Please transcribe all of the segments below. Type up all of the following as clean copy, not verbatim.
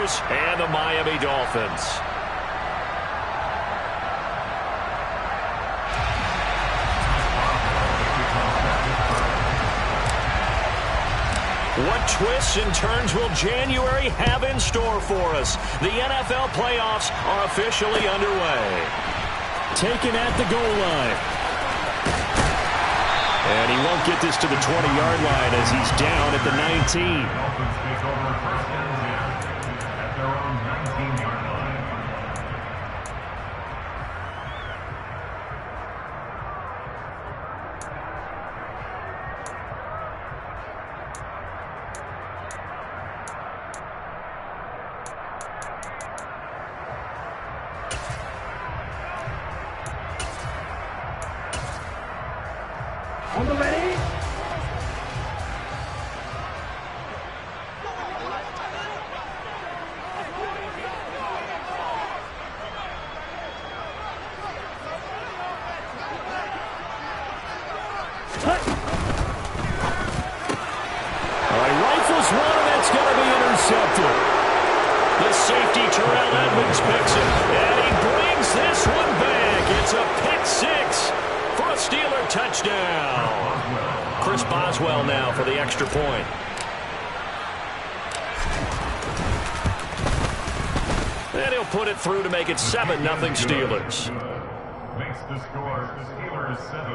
Steelers and the Miami Dolphins. What twists and turns will January have in store for us? The NFL playoffs are officially underway. Taken at the goal line. And he won't get this to the 20-yard line as he's down at the 19. Dolphins take over first and 10 at their own 19-yard line. On the ready. Rifles one, and that's going to be intercepted. The safety, Terrell Edmonds, picks it, and he brings this one back. It's a pick six for a Steeler touchdown. Chris Boswell now for the extra point. And he'll put it through to make it 7-0 Steelers. Makes the score Steelers 7,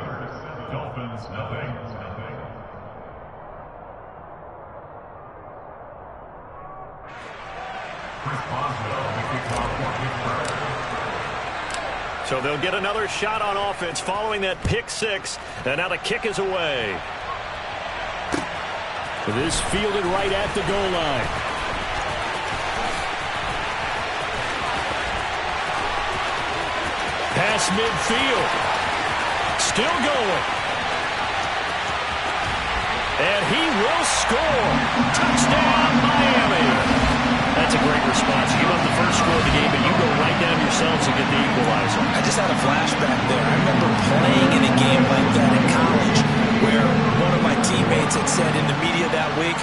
Dolphins 0. Chris Boswell, the kickoff for Pittsburgh. So they'll get another shot on offense following that pick six. And now the kick is away. This fielded right at the goal line. Pass midfield. Still going. And he will score. Touchdown, Miami. That's a great response. You give up the first score of the game, but you go right down yourselves and get the equalizer. I just had a flashback there. I remember playing in a game like that in college where one of my teammates had said in the media that week,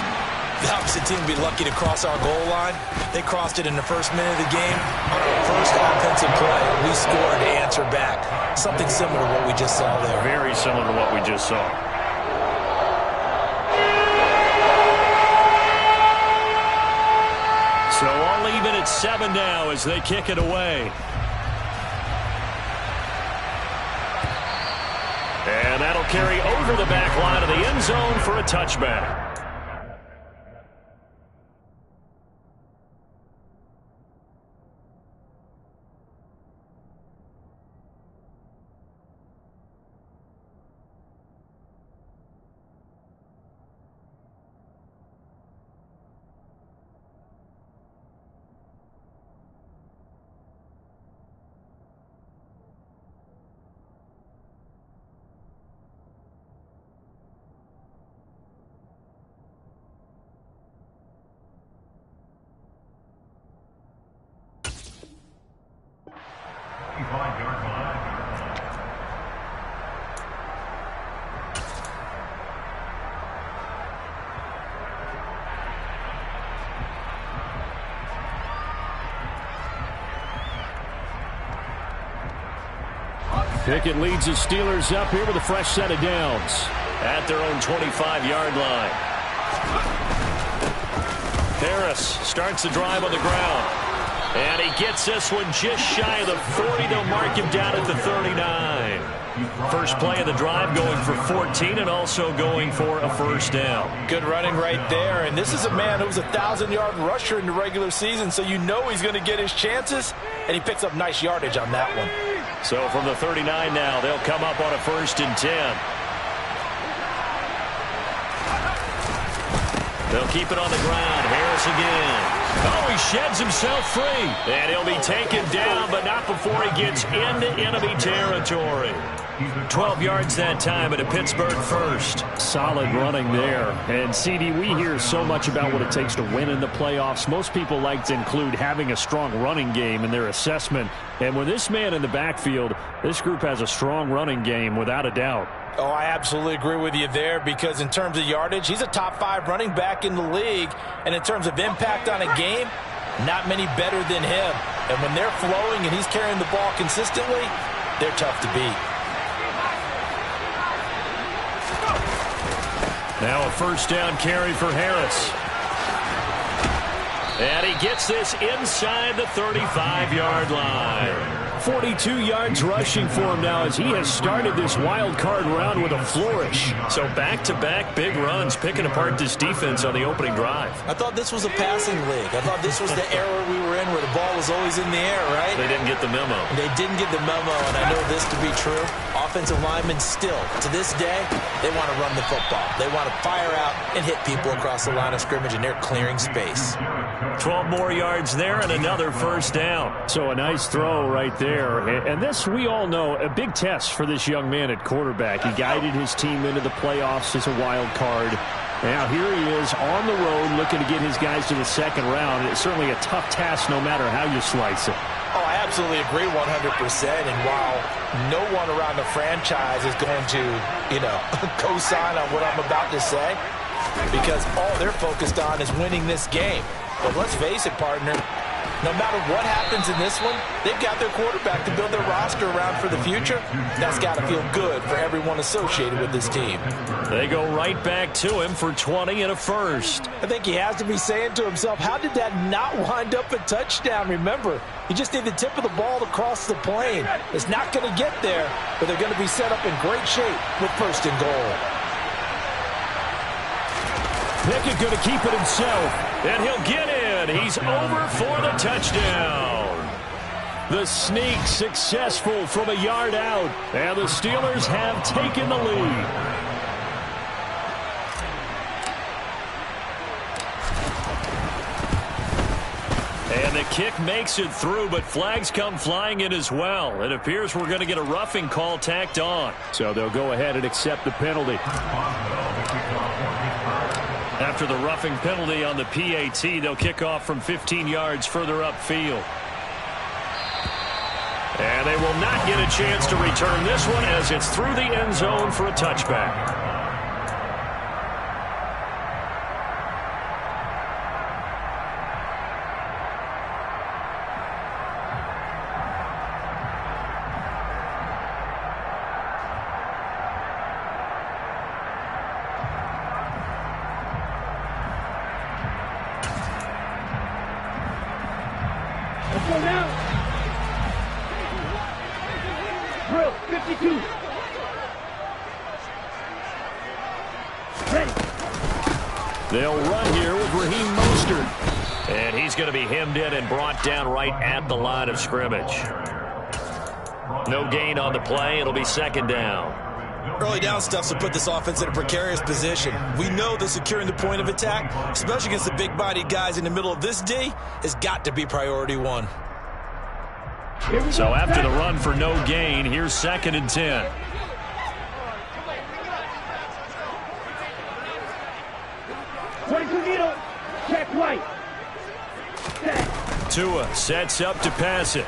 the opposite team would be lucky to cross our goal line. They crossed it in the first minute of the game. On our first offensive play, we scored to answer back. Something similar to what we just saw there. Very similar to what we just saw. So all even at 7 now as they kick it away. And that'll carry over the back line of the end zone for a touchback. Pickett leads the Steelers up here with a fresh set of downs. At their own 25-yard line. Harris starts the drive on the ground. And he gets this one just shy of the 40. They'll mark him down at the 39. First play of the drive going for 14 and also going for a first down. Good running right there. And this is a man who was a 1,000-yard rusher in the regular season, so you know he's going to get his chances. And he picks up nice yardage on that one. So from the 39 now, they'll come up on a 1st and 10. They'll keep it on the ground. Harris again. Oh, he sheds himself free. And he'll be taken down, but not before he gets into enemy territory. 12 yards that time at a Pittsburgh first. Solid running there. And, CD, we hear so much about what it takes to win in the playoffs. Most people like to include having a strong running game in their assessment. And with this man in the backfield, this group has a strong running game without a doubt. Oh, I absolutely agree with you there because in terms of yardage, he's a top 5 running back in the league. And in terms of impact on a game, Not many better than him. And when they're flowing and he's carrying the ball consistently, they're tough to beat. Now a first down carry for Harris. And he gets this inside the 35-yard line. 42 yards rushing for him now as he has started this wild card round with a flourish. So back-to-back big runs, picking apart this defense on the opening drive. I thought this was a passing league. I thought this was the era we were in where the ball was always in the air, right? They didn't get the memo. They didn't get the memo, and I know this to be true. Offensive linemen still, to this day, they want to run the football. They want to fire out and hit people across the line of scrimmage, and they're clearing space. 12 more yards there and another first down. So a nice throw right there. And this, we all know, a big test for this young man at quarterback. He guided his team into the playoffs as a wild card. Now here he is on the road looking to get his guys to the second round. It's certainly a tough task no matter how you slice it. Oh, I absolutely agree 100%. And while no one around the franchise is going to, co-sign on what I'm about to say, because all they're focused on is winning this game. But let's face it, partner, no matter what happens in this one, they've got their quarterback to build their roster around for the future. That's got to feel good for everyone associated with this team. They go right back to him for 20 and a first. I think he has to be saying to himself, how did that not wind up a touchdown? Remember, you just need the tip of the ball to cross the plane. It's not going to get there, but they're going to be set up in great shape with first and goal. Pickett going to keep it himself. And he'll get in. He's over for the touchdown. The sneak successful from a yard out. And the Steelers have taken the lead. And the kick makes it through, but flags come flying in as well. It appears we're going to get a roughing call tacked on. So they'll go ahead and accept the penalty. After the roughing penalty on the PAT, they'll kick off from 15 yards further upfield. And they will not get a chance to return this one as it's through the end zone for a touchback. Let's go now. Drill, 52. Ready. They'll run here with Raheem Mostert. And he's going to be hemmed in and brought down right at the line of scrimmage. No gain on the play. It'll be second down. Early down stuff to put this offense in a precarious position. We know that securing the point of attack, especially against the big-bodied guys in the middle of this D, has got to be priority one. So after the run for no gain, here's second and 10. Check right. Tua sets up to pass it.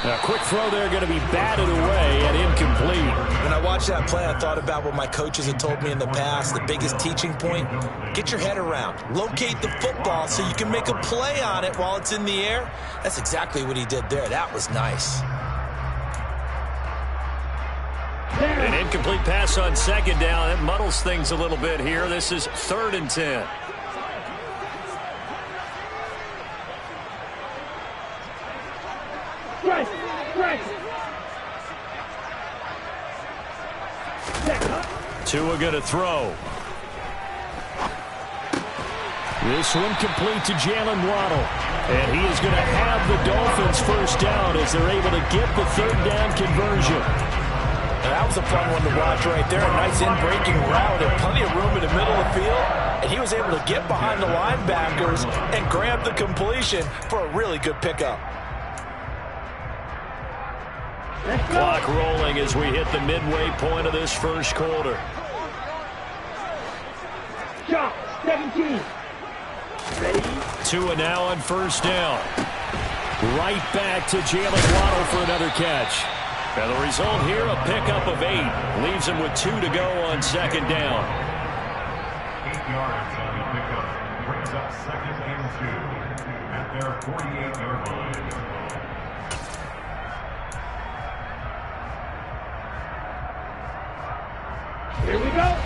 A quick throw there going to be batted away and incomplete. When I watched that play, I thought about what my coaches had told me in the past. The biggest teaching point, get your head around. Locate the football so you can make a play on it while it's in the air. That's exactly what he did there. That was nice. An incomplete pass on second down. It muddles things a little bit here. This is third and 10. Tua going to throw. This one complete to Jalen Waddle. And he is going to have the Dolphins first down as they're able to get the third down conversion. And that was a fun one to watch right there. A nice in-breaking route and plenty of room in the middle of the field. And he was able to get behind the linebackers and grab the completion for a really good pickup. Clock rolling as we hit the midway point of this first quarter. Shot, 17. Ready? Tua now on first down. Right back to Jalen Waddle for another catch. And the result here, a pickup of 8. Leaves him with 2 to go on second down. 8 yards on the pickup. Brings up second and 2 at at their 48-yard line. Here we go.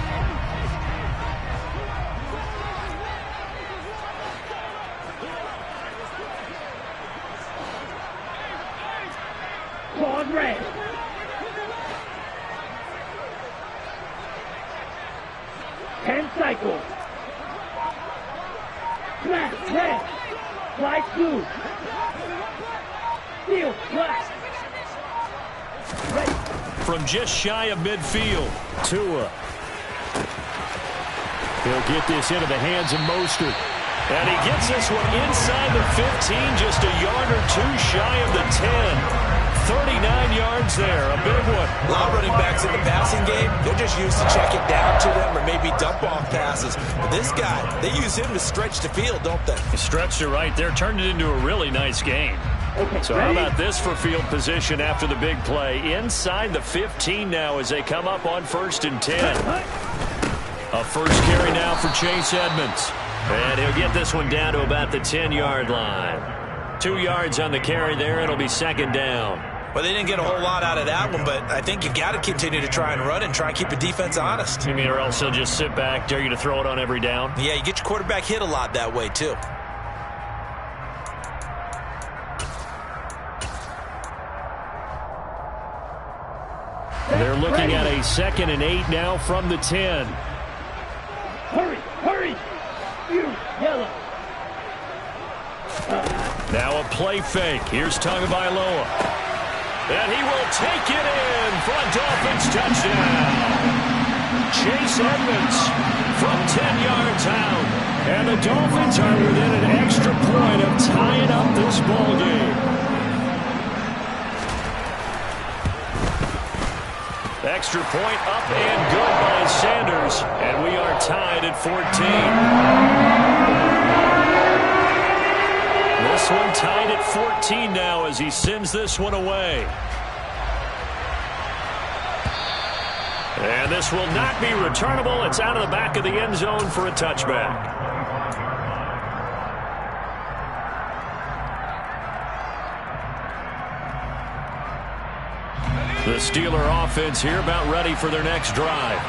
Claws red. Ten cycles. Flash red. Slide two. Steel flash. Ready. From just shy of midfield, Tua. He'll get this into the hands of Mostert. And he gets this one inside the 15, just a yard or two shy of the 10. 39 yards there, a big one. A lot of running backs in the passing game, they're just used to check it down to them or maybe dump off passes. But this guy, they use him to stretch the field, don't they? He stretched it right there, turned it into a really nice game. Okay, So how about this for field position after the big play? Inside the 15 now as they come up on 1st and 10. A first carry now for Chase Edmonds. And he'll get this one down to about the 10-yard line. 2 yards on the carry there. It'll be 2nd down. Well, they didn't get a whole lot out of that one, but I think you've got to continue to try and run and try and keep the defense honest. You mean, or else they'll just sit back, dare you to throw it on every down? Yeah, you get your quarterback hit a lot that way, too. They're looking at a 2nd and 8 now from the 10. Hurry, hurry. You, yellow. Now a play fake. Here's Tagovailoa. And he will take it in for a Dolphins touchdown. Chase Edmonds from 10 yards out. And the Dolphins are within an extra point of tying up this ball game. Extra point up and good by Sanders. And we are tied at 14. This one tied at 14 now as he sends this one away. And this will not be returnable. It's out of the back of the end zone for a touchback. The Steeler offense here about ready for their next drive.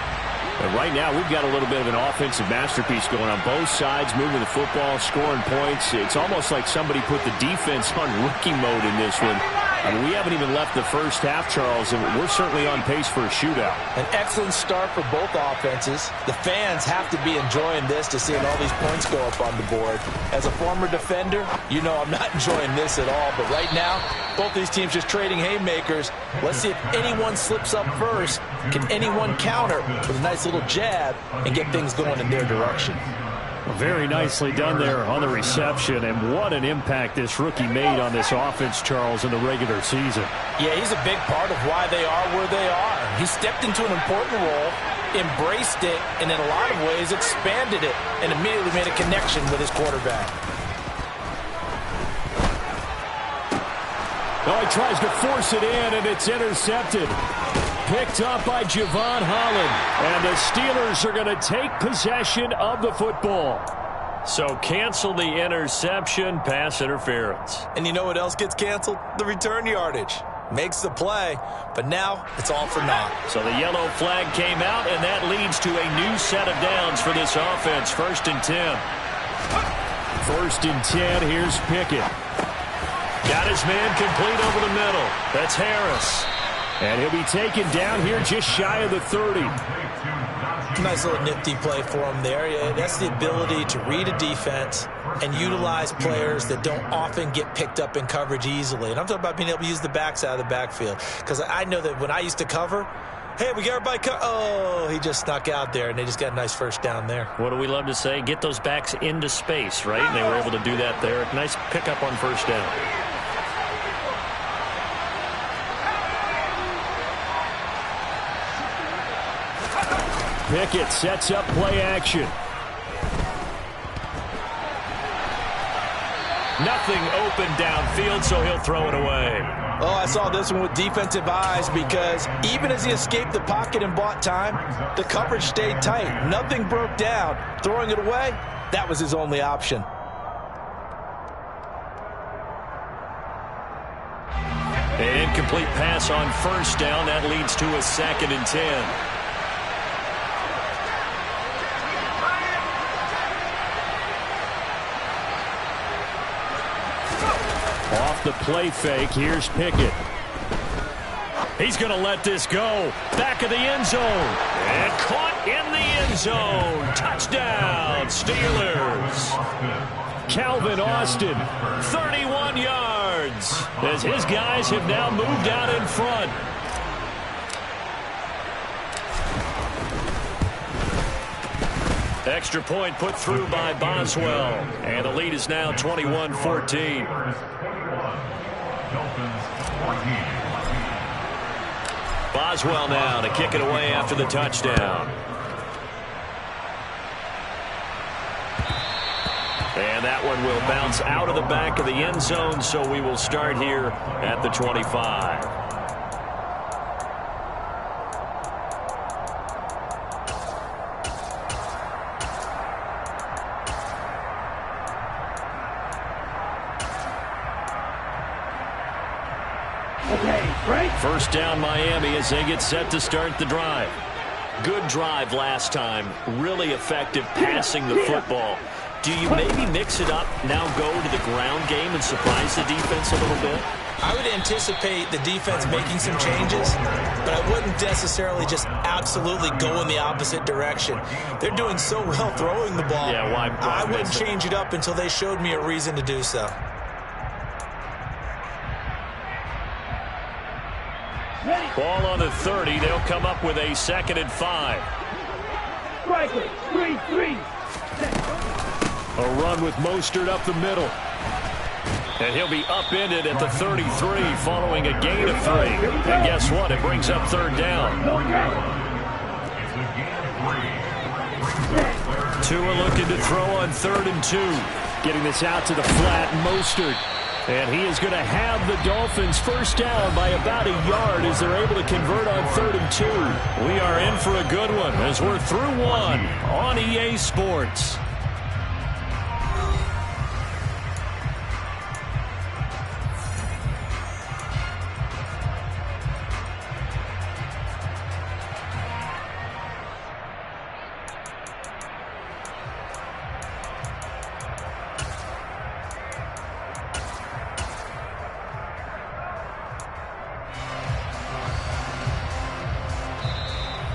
And right now, we've got a little bit of an offensive masterpiece going on both sides, moving the football, scoring points. It's almost like somebody put the defense on rookie mode in this one. I mean, we haven't even left the first half, Charles, and we're certainly on pace for a shootout. An excellent start for both offenses. The fans have to be enjoying this to seeing all these points go up on the board. As a former defender, you know I'm not enjoying this at all. But right now, both these teams just trading haymakers. Let's see if anyone slips up first. Can anyone counter with a nice little jab and get things going in their direction? Very nicely done there on the reception, and what an impact this rookie made on this offense, Charles, in the regular season. Yeah, he's a big part of why they are where they are. He stepped into an important role, embraced it, and in a lot of ways expanded it, and immediately made a connection with his quarterback. Oh, he tries to force it in, and it's intercepted. Picked up by Javon Holland. And the Steelers are going to take possession of the football. So cancel the interception, pass interference. And you know what else gets canceled? The return yardage. Makes the play, but now it's all for naught. So the yellow flag came out, and that leads to a new set of downs for this offense. 1st and 10. 1st and 10, here's Pickett. Got his man complete over the middle. That's Harris. And he'll be taken down here just shy of the 30. Nice little nifty play for him there. Yeah, that's the ability to read a defense and utilize players that don't often get picked up in coverage easily. And I'm talking about being able to use the backs out of the backfield. Because I know that when I used to cover, hey, we got everybody oh, he just snuck out there, and they just got a nice first down there. What do we love to say? Get those backs into space, right? And they were able to do that there. Nice pickup on 1st down. Pickett sets up play action. Nothing open downfield, so he'll throw it away. Oh, I saw this one with defensive eyes because even as he escaped the pocket and bought time, the coverage stayed tight. Nothing broke down. Throwing it away, that was his only option. incomplete pass on first down. That leads to a 2nd and 10. Off the play fake, here's Pickett. He's going to let this go. Back of the end zone. And caught in the end zone. Touchdown, Steelers. Calvin Austin, 31 yards. As his guys have now moved out in front. Extra point put through by Boswell. And the lead is now 21-14. Boswell now to kick it away after the touchdown. And that one will bounce out of the back of the end zone, so we will start here at the 25. First down Miami as they get set to start the drive. Good drive last time. Really effective passing the football. Do you maybe mix it up, now go to the ground game and surprise the defense a little bit? I would anticipate the defense making some changes, but I wouldn't necessarily just absolutely go in the opposite direction. They're doing so well throwing the ball. Yeah, why I wouldn't change it up until they showed me a reason to do so. Ball on the 30. They'll come up with a 2nd and 5. Striker, 3-3. a run with Mostert up the middle. And he'll be upended at the 33 following a gain of 3. And guess what? It brings up 3rd down. Tua looking to throw on 3rd and 2. Getting this out to the flat, Mostert. And he is going to have the Dolphins first down by about a yard as they're able to convert on 3rd and 2. We are in for a good one as we're through one on EA Sports.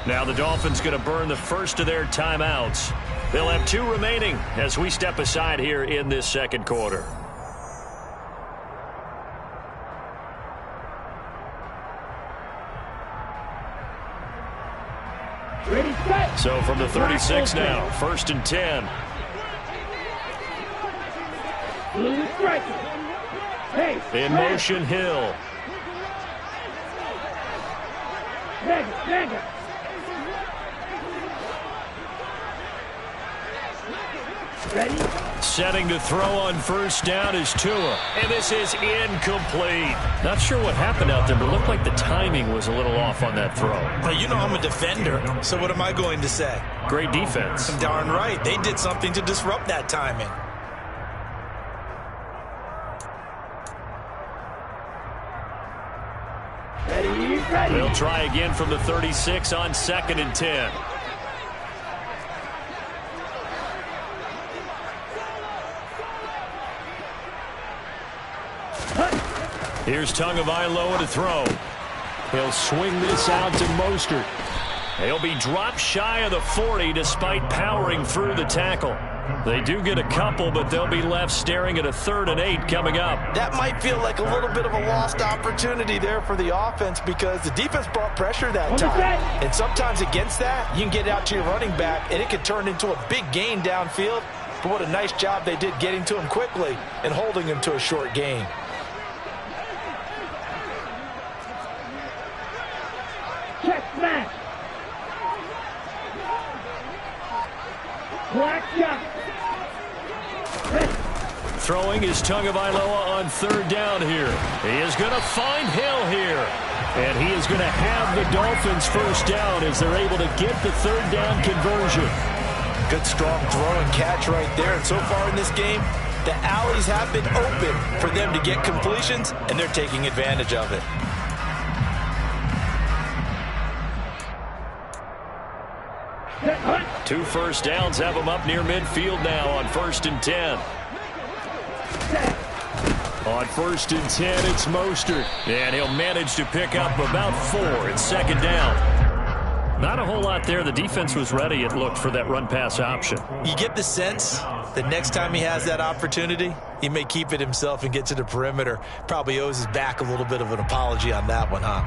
Now the Dolphins going to burn the first of their timeouts. They'll have 2 remaining as we step aside here in this 2nd quarter. Ready, set. So from the 36 now, 1st and 10. Blue striker. Hey, In motion, Hill. Mega. Ready? Setting to throw on first down is Tua. And this is incomplete. Not sure what happened out there, but it looked like the timing was a little off on that throw. Well, you know I'm a defender, so what am I going to say? Great defense. Darn right. They did something to disrupt that timing. Ready. They'll try again from the 36 on 2nd and 10. Here's Tagovailoa to throw. He'll swing this out to Mostert. He'll be dropped shy of the 40 despite powering through the tackle. They do get a couple, but they'll be left staring at a 3rd and 8 coming up. That might feel like a little bit of a lost opportunity there for the offense because the defense brought pressure that time. And sometimes against that, you can get out to your running back, and it can turn into a big gain downfield. But what a nice job they did getting to him quickly and holding him to a short gain. Check smash. Black shot. Ready. Throwing is Tagovailoa on 3rd down here. He is going to find Hill here. And he is going to have the Dolphins first down as they're able to get the 3rd down conversion. Good strong throw and catch right there. And so far in this game, the alleys have been open for them to get completions, and they're taking advantage of it. 2 first downs have him up near midfield now on 1st and 10. On 1st and 10, it's Mostert. And he'll manage to pick up about 4. It's 2nd down. Not a whole lot there. The defense was ready, it looked, for that run-pass option. You get the sense that next time he has that opportunity, he may keep it himself and get to the perimeter. Probably owes his back a little bit of an apology on that one, huh?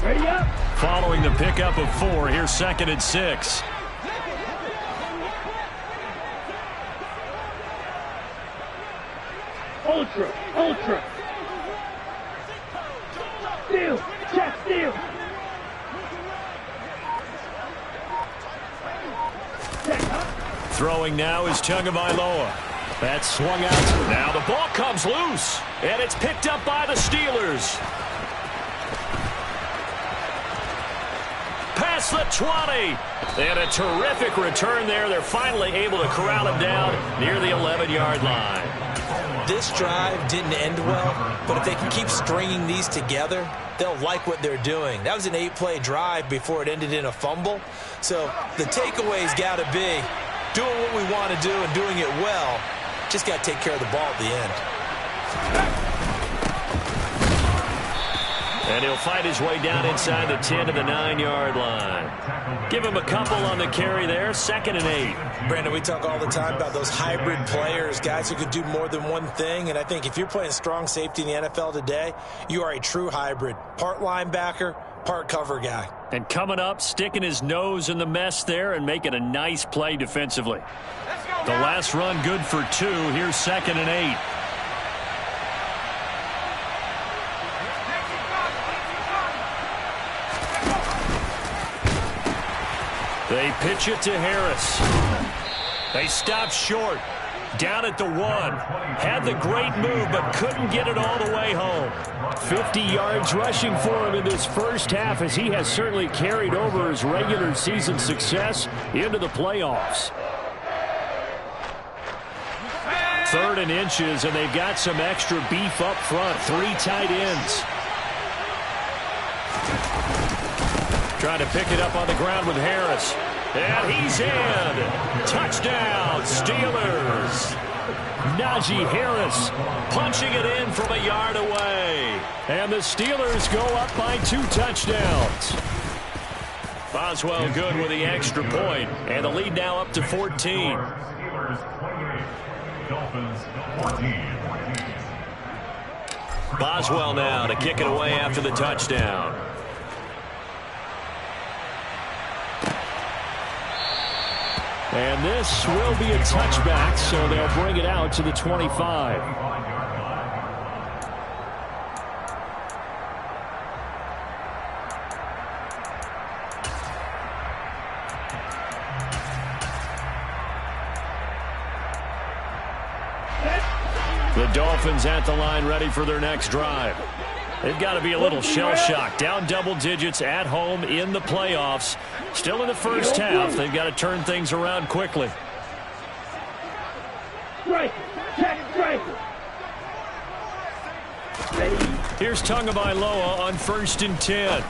Ready up. Following the pickup of 4, here's 2nd and 6. Ultra, ultra. Steal, check, steal. Throwing now is Tagovailoa. That's swung out. Now the ball comes loose, and it's picked up by the Steelers. Past the 20. And a terrific return there. They're finally able to corral him down near the 11-yard line. This drive didn't end well, but if they can keep stringing these together, they'll like what they're doing. That was an 8-play drive before it ended in a fumble. So the takeaway's got to be doing what we want to do and doing it well. Just got to take care of the ball at the end. And he'll fight his way down inside the 10 to the 9-yard line. Give him a couple on the carry there. 2nd and 8. Brandon, we talk all the time about those hybrid players, guys who could do more than one thing. And I think if you're playing strong safety in the NFL today, you are a true hybrid. Part linebacker, part cover guy. And coming up, sticking his nose in the mess there and making a nice play defensively. The last run good for 2. Here's 2nd and 8. They pitch it to Harris. They stop short. Down at the 1. Had the great move, but couldn't get it all the way home. 50 yards rushing for him in this first half, as he has certainly carried over his regular season success into the playoffs. 3rd and inches, and they've got some extra beef up front. 3 tight ends. Trying to pick it up on the ground with Harris. And he's in. Touchdown, Steelers. Najee Harris punching it in from a yard away. And the Steelers go up by 2 touchdowns. Boswell good with the extra point. And the lead now up to 14. Steelers 28, Dolphins 14. Boswell now to kick it away after the touchdown. And this will be a touchback, so they'll bring it out to the 25. The Dolphins at the line ready for their next drive. They've got to be a little shell-shocked. Down double digits at home in the playoffs. Still in the first half. They've got to turn things around quickly. Strike. Check, strike. Here's Tagovailoa on 1st and 10.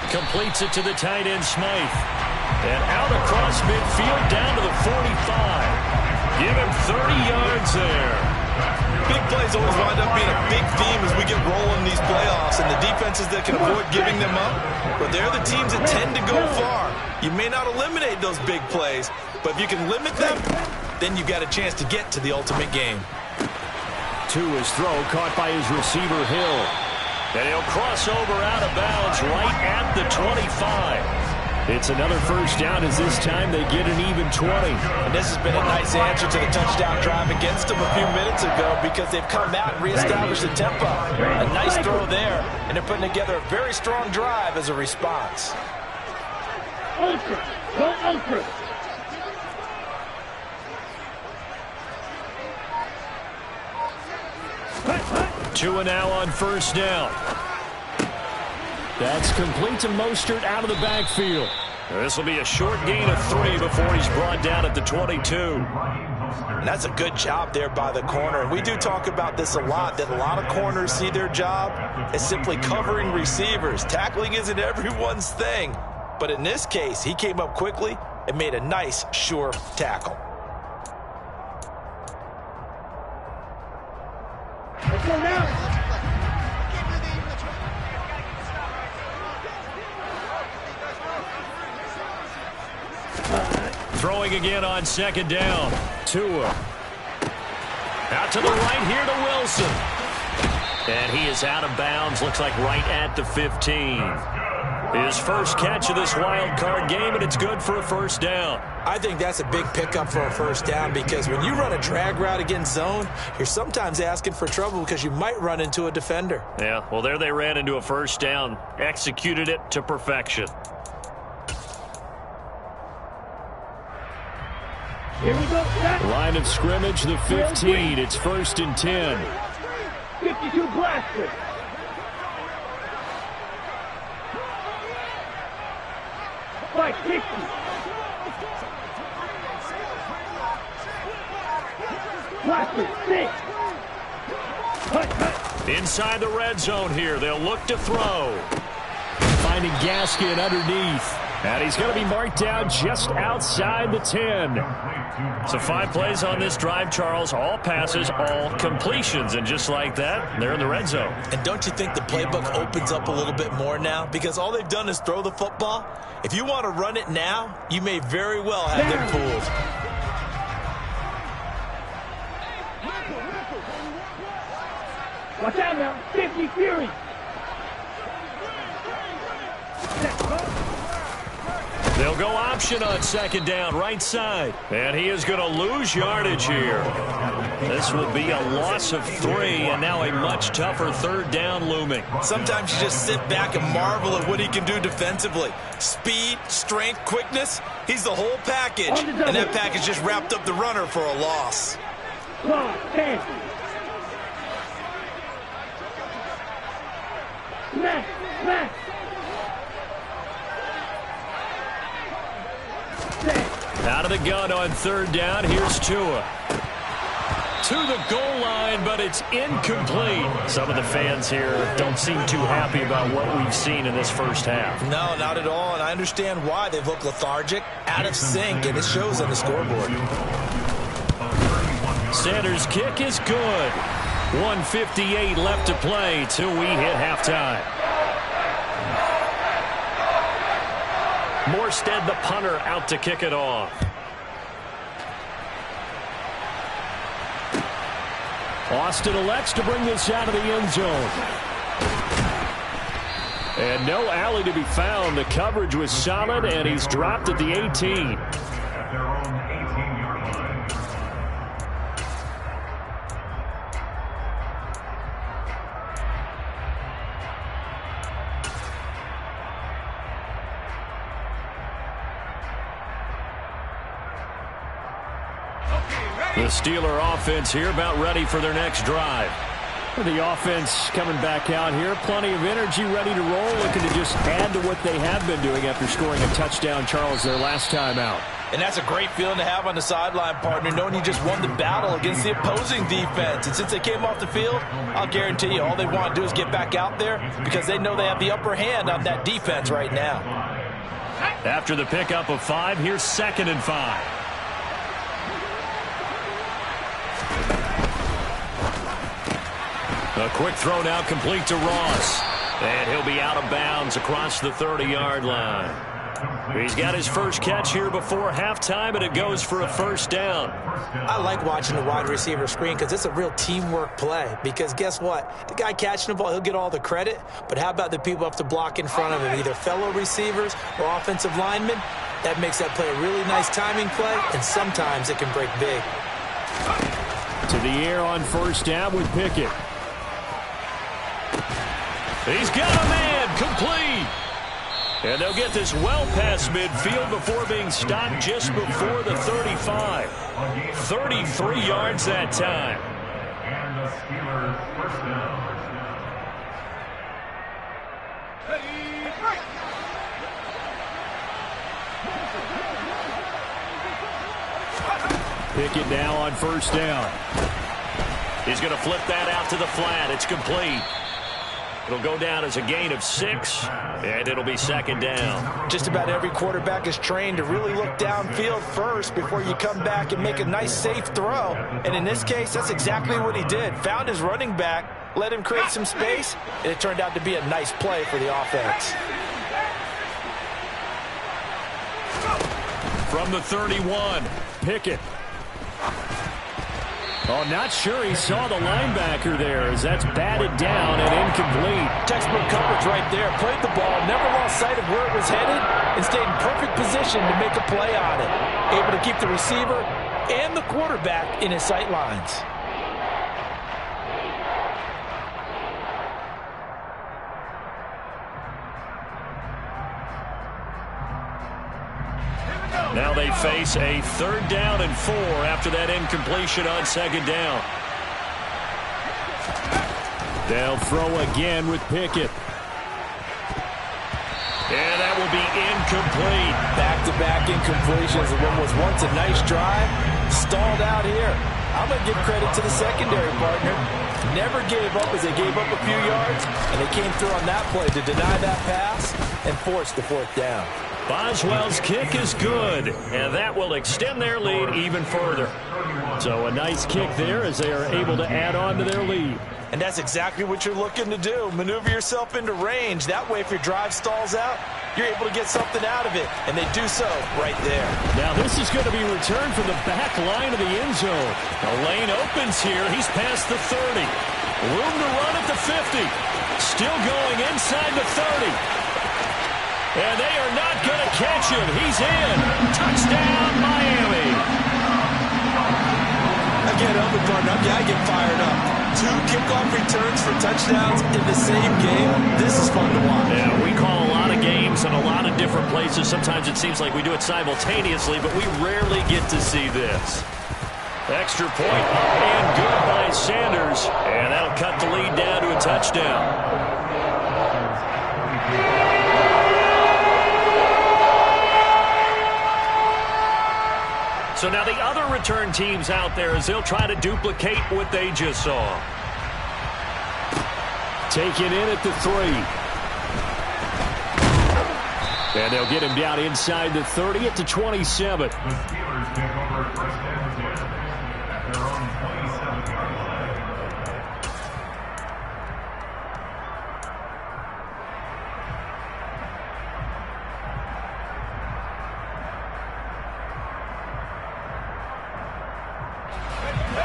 Completes it to the tight end, Smythe. And out across midfield down to the 45. Give him 30 yards there. Big plays always wind up being a big theme as we get rolling in these playoffs, and the defenses that can avoid giving them up, but they're the teams that tend to go far. You may not eliminate those big plays, but if you can limit them, then you've got a chance to get to the ultimate game. To his throw, caught by his receiver, Hill. And he'll cross over out of bounds right at the 25. It's another first down as this time they get an even 20. And this has been a nice answer to the touchdown drive against them a few minutes ago because they've come out and reestablished the tempo. A nice throw there, and they're putting together a very strong drive as a response. Ultra. Go ultra. Two and now on first down. That's complete to Mostert out of the backfield. This will be a short gain of 3 before he's brought down at the 22. And that's a good job there by the corner. And we do talk about this a lot, that a lot of corners see their job as simply covering receivers. Tackling isn't everyone's thing, But in this case, he came up quickly and made a nice, sure tackle. Let's go now. Throwing again on second down. Tua. Out to the right here to Wilson. And he is out of bounds. Looks like right at the 15. His first catch of this wild card game, and it's good for a first down. I think that's a big pickup for a first down because when you run a drag route against zone, you're sometimes asking for trouble because you might run into a defender. Yeah, well, there they ran into a first down. Executed it to perfection. Here we go, set. Line of scrimmage, the 15. It's 1st and 10. 52 blaster. Fight 60. Blaster 6. Cut. Inside the red zone here. They'll look to throw. Finding Gaskin underneath. And he's going to be marked down just outside the 10. So 5 plays on this drive, Charles. All passes, all completions. And just like that, they're in the red zone. And don't you think the playbook opens up a little bit more now? Because all they've done is throw the football. If you want to run it now, you may very well have them fooled. Watch out now. 50 Fury. They'll go option on second down, right side. And he is going to lose yardage here. This will be a loss of 3, and now a much tougher third down looming. Sometimes you just sit back and marvel at what he can do defensively. Speed, strength, quickness, he's the whole package. And that package just wrapped up the runner for a loss. 10. Smash, smash. Out of the gun on third down. Here's Tua. To the goal line, but it's incomplete. Some of the fans here don't seem too happy about what we've seen in this first half. No, not at all, and I understand why. They've looked lethargic, out of sync, and it shows on the scoreboard. Sanders' kick is good. 1:58 left to play till we hit halftime. Morstead, the punter, out to kick it off. Austin elects to bring this out of the end zone. And no alley to be found. The coverage was solid, and he's dropped at the 18. At their own 18-yard line. The Steeler offense here about ready for their next drive. The offense coming back out here. Plenty of energy, ready to roll, looking to just add to what they have been doing after scoring a touchdown, Charles, their last time out. And that's a great feeling to have on the sideline, partner, knowing you just won the battle against the opposing defense. And since they came off the field, I'll guarantee you all they want to do is get back out there because they know they have the upper hand on that defense right now. After the pickup of 5, here's 2nd and 5. A quick throw now complete to Ross. And he'll be out of bounds across the 30-yard line. He's got his first catch here before halftime, and it goes for a first down. I like watching the wide receiver screen because it's a real teamwork play. Because guess what? The guy catching the ball, he'll get all the credit. But how about the people up to block in front of him, either fellow receivers or offensive linemen? That makes that play a really nice timing play, and sometimes it can break big. To the air on first down with Pickett. He's got a man, complete. And they'll get this well past midfield before being stopped just before the 35. 33 yards that time. And the Steelers first down. Pickett now on first down. He's going to flip that out to the flat. It's complete. It'll go down as a gain of 6, and it'll be second down. Just about every quarterback is trained to really look downfield first before you come back and make a nice, safe throw. And in this case, that's exactly what he did. Found his running back, let him create some space, and it turned out to be a nice play for the offense. From the 31, Pickett. Oh, not sure he saw the linebacker there as that's batted down and incomplete. Textbook coverage right there. Played the ball, never lost sight of where it was headed, and stayed in perfect position to make a play on it. Able to keep the receiver and the quarterback in his sight lines. Now they face a 3rd down and 4 after that incompletion on 2nd down. They'll throw again with Pickett. And that will be incomplete. Back-to-back incompletions. What was once a nice drive, stalled out here. I'm going to give credit to the secondary partner. Never gave up as they gave up a few yards, and they came through on that play to deny that pass and force the 4th down. Boswell's kick is good, and that will extend their lead even further. So a nice kick there as they are able to add on to their lead. And that's exactly what you're looking to do. Maneuver yourself into range. That way, if your drive stalls out, you're able to get something out of it. And they do so right there. Now this is going to be returned from the back line of the end zone. The lane opens here. He's past the 30. Room to run at the 50. Still going inside the 30. And they are not going to catch him. He's in. Touchdown, Miami. Again, I'm the partner. I get fired up. 2 kickoff returns for touchdowns in the same game. This is fun to watch. Yeah, we call a lot of games in a lot of different places. Sometimes it seems like we do it simultaneously, but we rarely get to see this. Extra point up and good by Sanders. And that'll cut the lead down to a touchdown. So now the other return teams out there as they'll try to duplicate what they just saw. Taken in at the 3. And they'll get him down inside the 30 at the 27. The Steelers take over 1st and 10 at their own 27-yard line.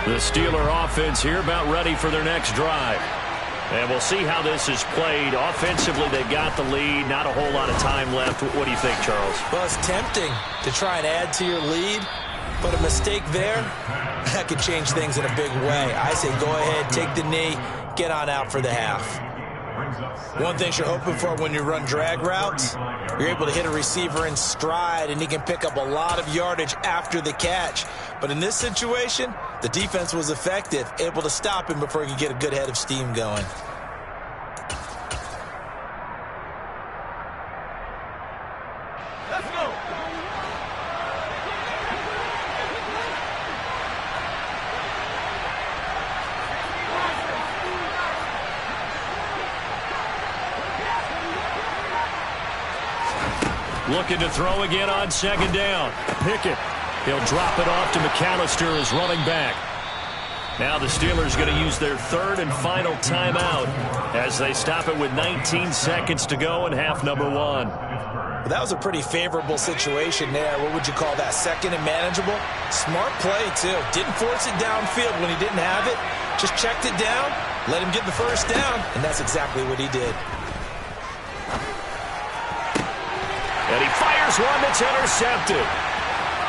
The Steeler offense here about ready for their next drive. And we'll see how this is played. Offensively, they got the lead. Not a whole lot of time left. What do you think, Charles? Well, it's tempting to try and add to your lead, but a mistake there, that could change things in a big way. I say go ahead, take the knee, get on out for the half. One thing you're hoping for when you run drag routes, you're able to hit a receiver in stride, and he can pick up a lot of yardage after the catch. But in this situation, the defense was effective, able to stop him before he could get a good head of steam going. Let's go. Looking to throw again on 2nd down. Pickett. He'll drop it off to McAllister as running back. Now the Steelers going to use their 3rd and final timeout as they stop it with 19 seconds to go in half number 1. Well, that was a pretty favorable situation there. What would you call that? 2nd and manageable? Smart play, too. Didn't force it downfield when he didn't have it. Just checked it down, let him get the 1st down, and that's exactly what he did. And he fires one that's intercepted.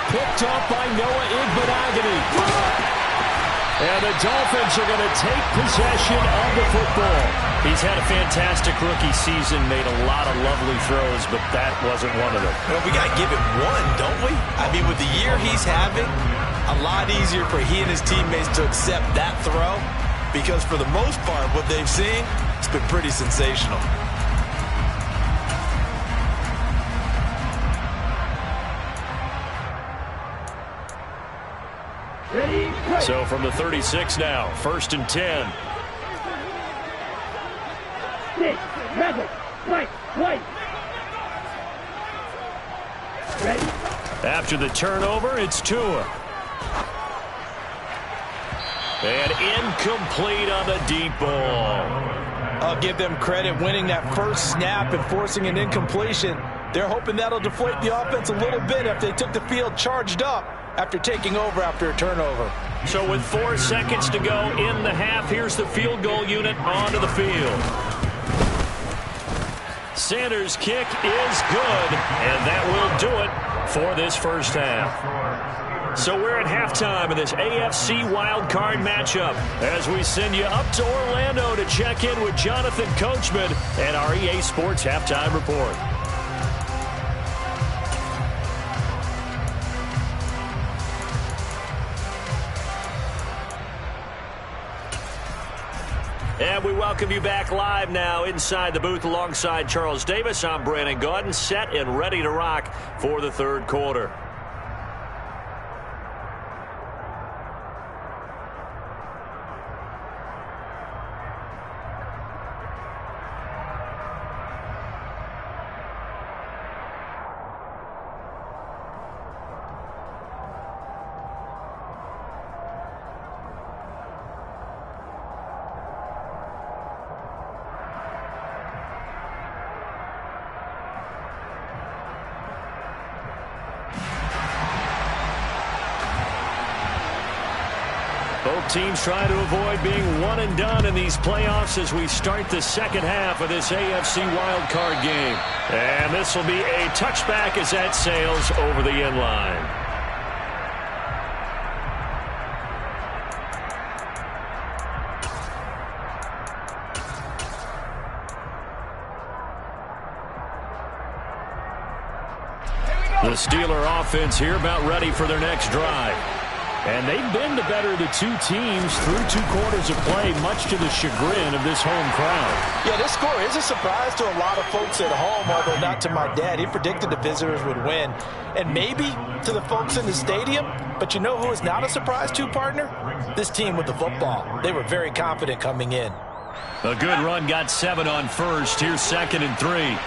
Picked up by Noah Igbenogany. And the Dolphins are going to take possession of the football. He's had a fantastic rookie season, made a lot of lovely throws, but that wasn't one of them. Well, we got to give him one, don't we? I mean, with the year he's having, a lot easier for he and his teammates to accept that throw, because for the most part, what they've seen, it's been pretty sensational. So from the 36 now, 1st and 10. Sit. Rebel. Fight. Fight. Ready? After the turnover, it's Tua. And incomplete on the deep ball. I'll give them credit winning that first snap and forcing an incompletion. They're hoping that'll deflate the offense a little bit if they took the field charged up after taking over after a turnover. So with 4 seconds to go in the half, here's the field goal unit onto the field. Sanders' kick is good, and that will do it for this first half. So we're at halftime of this AFC wildcard matchup as we send you up to Orlando to check in with Jonathan Coachman and our EA Sports Halftime Report. And we welcome you back live now inside the booth alongside Charles Davis. I'm Brandon Gaudin, set and ready to rock for the third quarter. Both teams trying to avoid being one and done in these playoffs as we start the second half of this AFC wildcard game. And this will be a touchback as that sails over the end line. The Steeler offense here about ready for their next drive. And they've been the better of the two teams through 2 quarters of play, much to the chagrin of this home crowd. Yeah, this score is a surprise to a lot of folks at home, although not to my dad. He predicted the visitors would win. And maybe to the folks in the stadium. But you know who is not a surprise to, partner? This team with the football. They were very confident coming in. A good run got 7 on first. Here's 2nd and 3.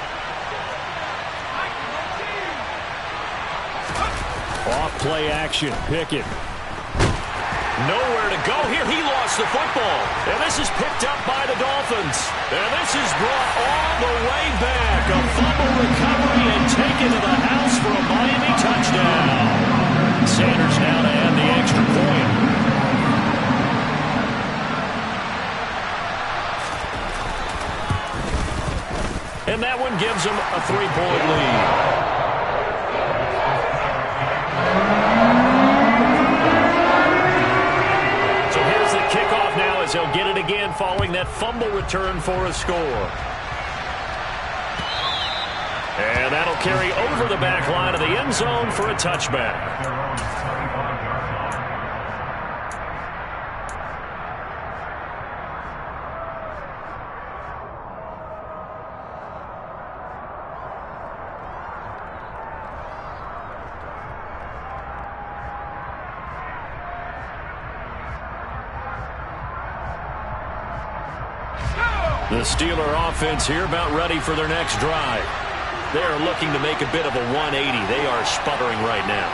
Off play action. Pickett. Nowhere to go here. He lost the football. And this is picked up by the Dolphins. And this is brought all the way back. A fumble recovery and taken to the house for a Miami touchdown. Sanders now to add the extra point. And that one gives them a 3-point lead. Kickoff now as they'll get it again following that fumble return for a score. And that'll carry over the back line of the end zone for a touchback. The Steeler offense here about ready for their next drive. They're looking to make a bit of a 180. They are sputtering right now.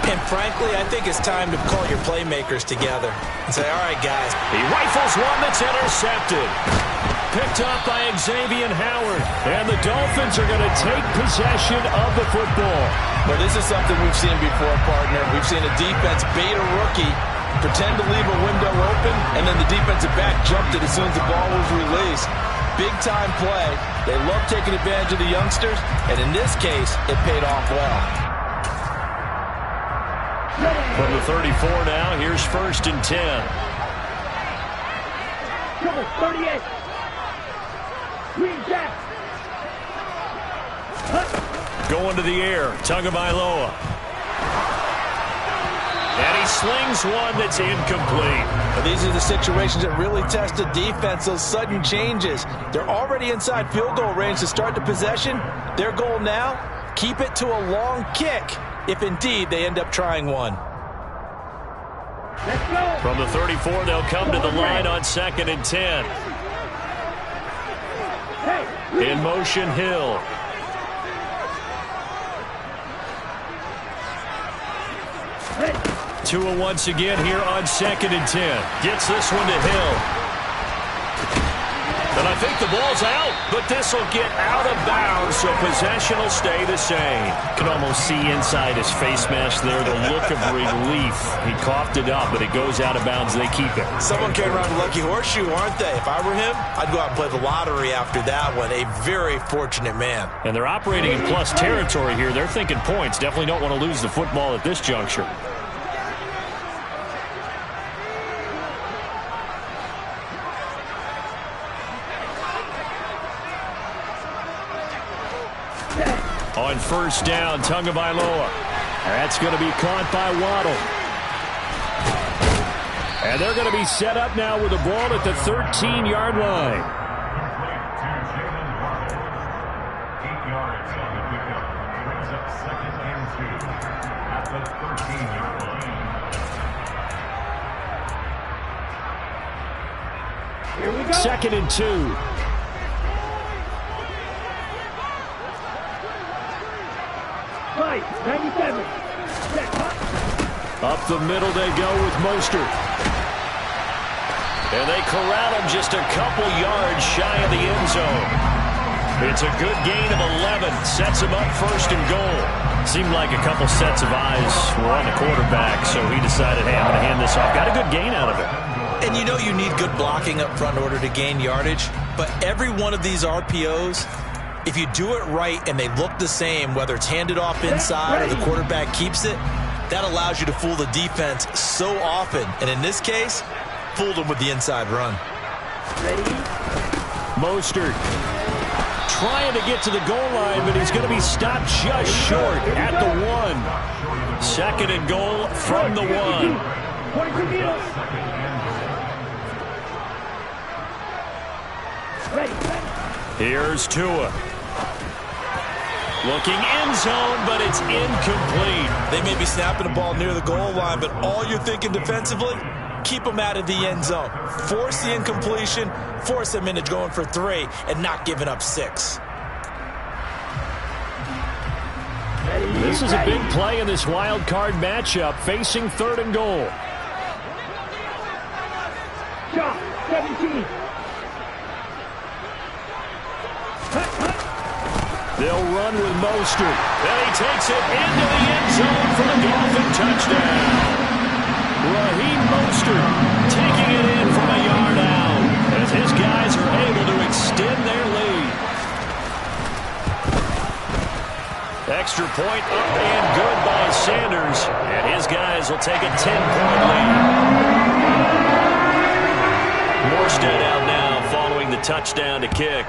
And frankly, I think it's time to call your playmakers together and say, all right, guys. He rifles one that's intercepted. Picked up by Xavier Howard. And the Dolphins are going to take possession of the football. Well, this is something we've seen before, partner. We've seen a defense bait a rookie, pretend to leave a window open, and then the defensive back jumped it as soon as the ball was released. Big-time play. They love taking advantage of the youngsters, and in this case, it paid off well. From the 34 now, here's 1st and 10. Number 38. Green Jack. Going to the air. Tagovailoa. And he slings one that's incomplete. But these are the situations that really test the defense, those sudden changes. They're already inside field goal range to start the possession. Their goal now, keep it to a long kick, if indeed they end up trying one. Let's go. From the 34, they'll come to the line on 2nd and 10. In motion, Hill. Tua once again here on 2nd and 10. Gets this one to Hill. And I think the ball's out, but this will get out of bounds, so possession will stay the same. Can almost see inside his face mask there the look of relief. He coughed it up, but it goes out of bounds. They keep it. Someone carrying around a lucky horseshoe, aren't they? If I were him, I'd go out and play the lottery after that one. A very fortunate man. And they're operating in plus territory here. They're thinking points. Definitely don't want to lose the football at this juncture. On 1st down, Tagovailoa. That's going to be caught by Waddle. And they're going to be set up now with the ball at the 13-yard line. 8 yards on the pickup. Brings up 2nd and 2 at the 13-yard line. Here we go. 2nd and 2. Fight, 97. Up the middle they go with Mostert. And they corral him just a couple yards shy of the end zone. It's a good gain of 11. Sets him up 1st and goal. Seemed like a couple sets of eyes were on the quarterback, so he decided, hey, I'm going to hand this off. Got a good gain out of it. And you know you need good blocking up front in order to gain yardage, but every one of these RPOs, if you do it right and they look the same, whether it's handed off inside or the quarterback keeps it, that allows you to fool the defense so often. And in this case, fooled them with the inside run. Mostert trying to get to the goal line, but he's going to be stopped just short at the 1. 2nd and goal from the 1. 22 meters. Ready. Here's Tua. Looking end zone, but it's incomplete. They may be snapping the ball near the goal line, but all you're thinking defensively, keep them out of the end zone. Force the incompletion, force them into going for 3, and not giving up 6. This is a big play in this wild card matchup, facing 3rd and goal. Shot, 17. They'll run with Mostert. And he takes it into the end zone for the Dolphin touchdown. Raheem Mostert taking it in from a yard out as his guys are able to extend their lead. Extra point up and good by Sanders. And his guys will take a 10-point lead. Morstead out now following the touchdown to kick.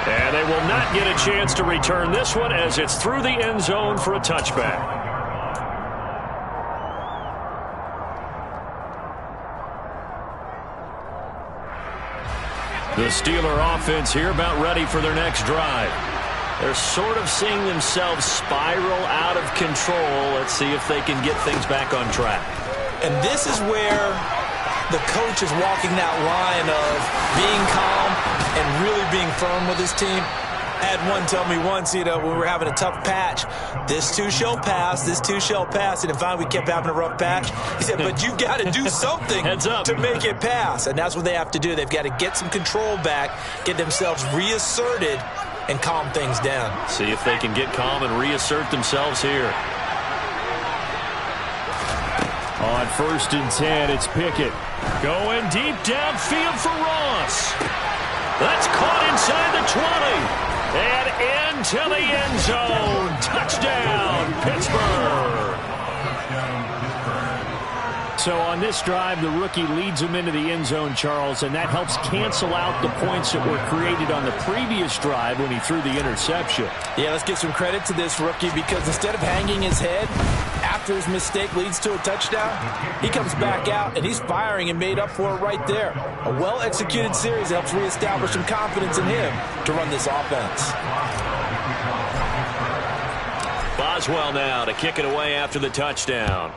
And they will not get a chance to return this one as it's through the end zone for a touchback. The Steeler offense here about ready for their next drive. They're sort of seeing themselves spiral out of control. Let's see if they can get things back on track. And this is where the coach is walking that line of being calm and really being firm with his team. I had one tell me once, when we were having a tough patch, this too shall pass, this too shall pass. And finally we kept having a rough patch. He said, but you got to do something to make it pass. And that's what they have to do. They've got to get some control back, get themselves reasserted, and calm things down. See if they can get calm and reassert themselves here. On 1st and 10, it's Pickett. Going deep downfield for Ross. That's caught inside the 20. And into the end zone. Touchdown, Pittsburgh. So on this drive, the rookie leads him into the end zone, Charles, and that helps cancel out the points that were created on the previous drive when he threw the interception. Yeah, let's give some credit to this rookie because instead of hanging his head after his mistake leads to a touchdown, he comes back out and he's firing and made up for it right there. A well-executed series helps reestablish some confidence in him to run this offense. Boswell now to kick it away after the touchdown.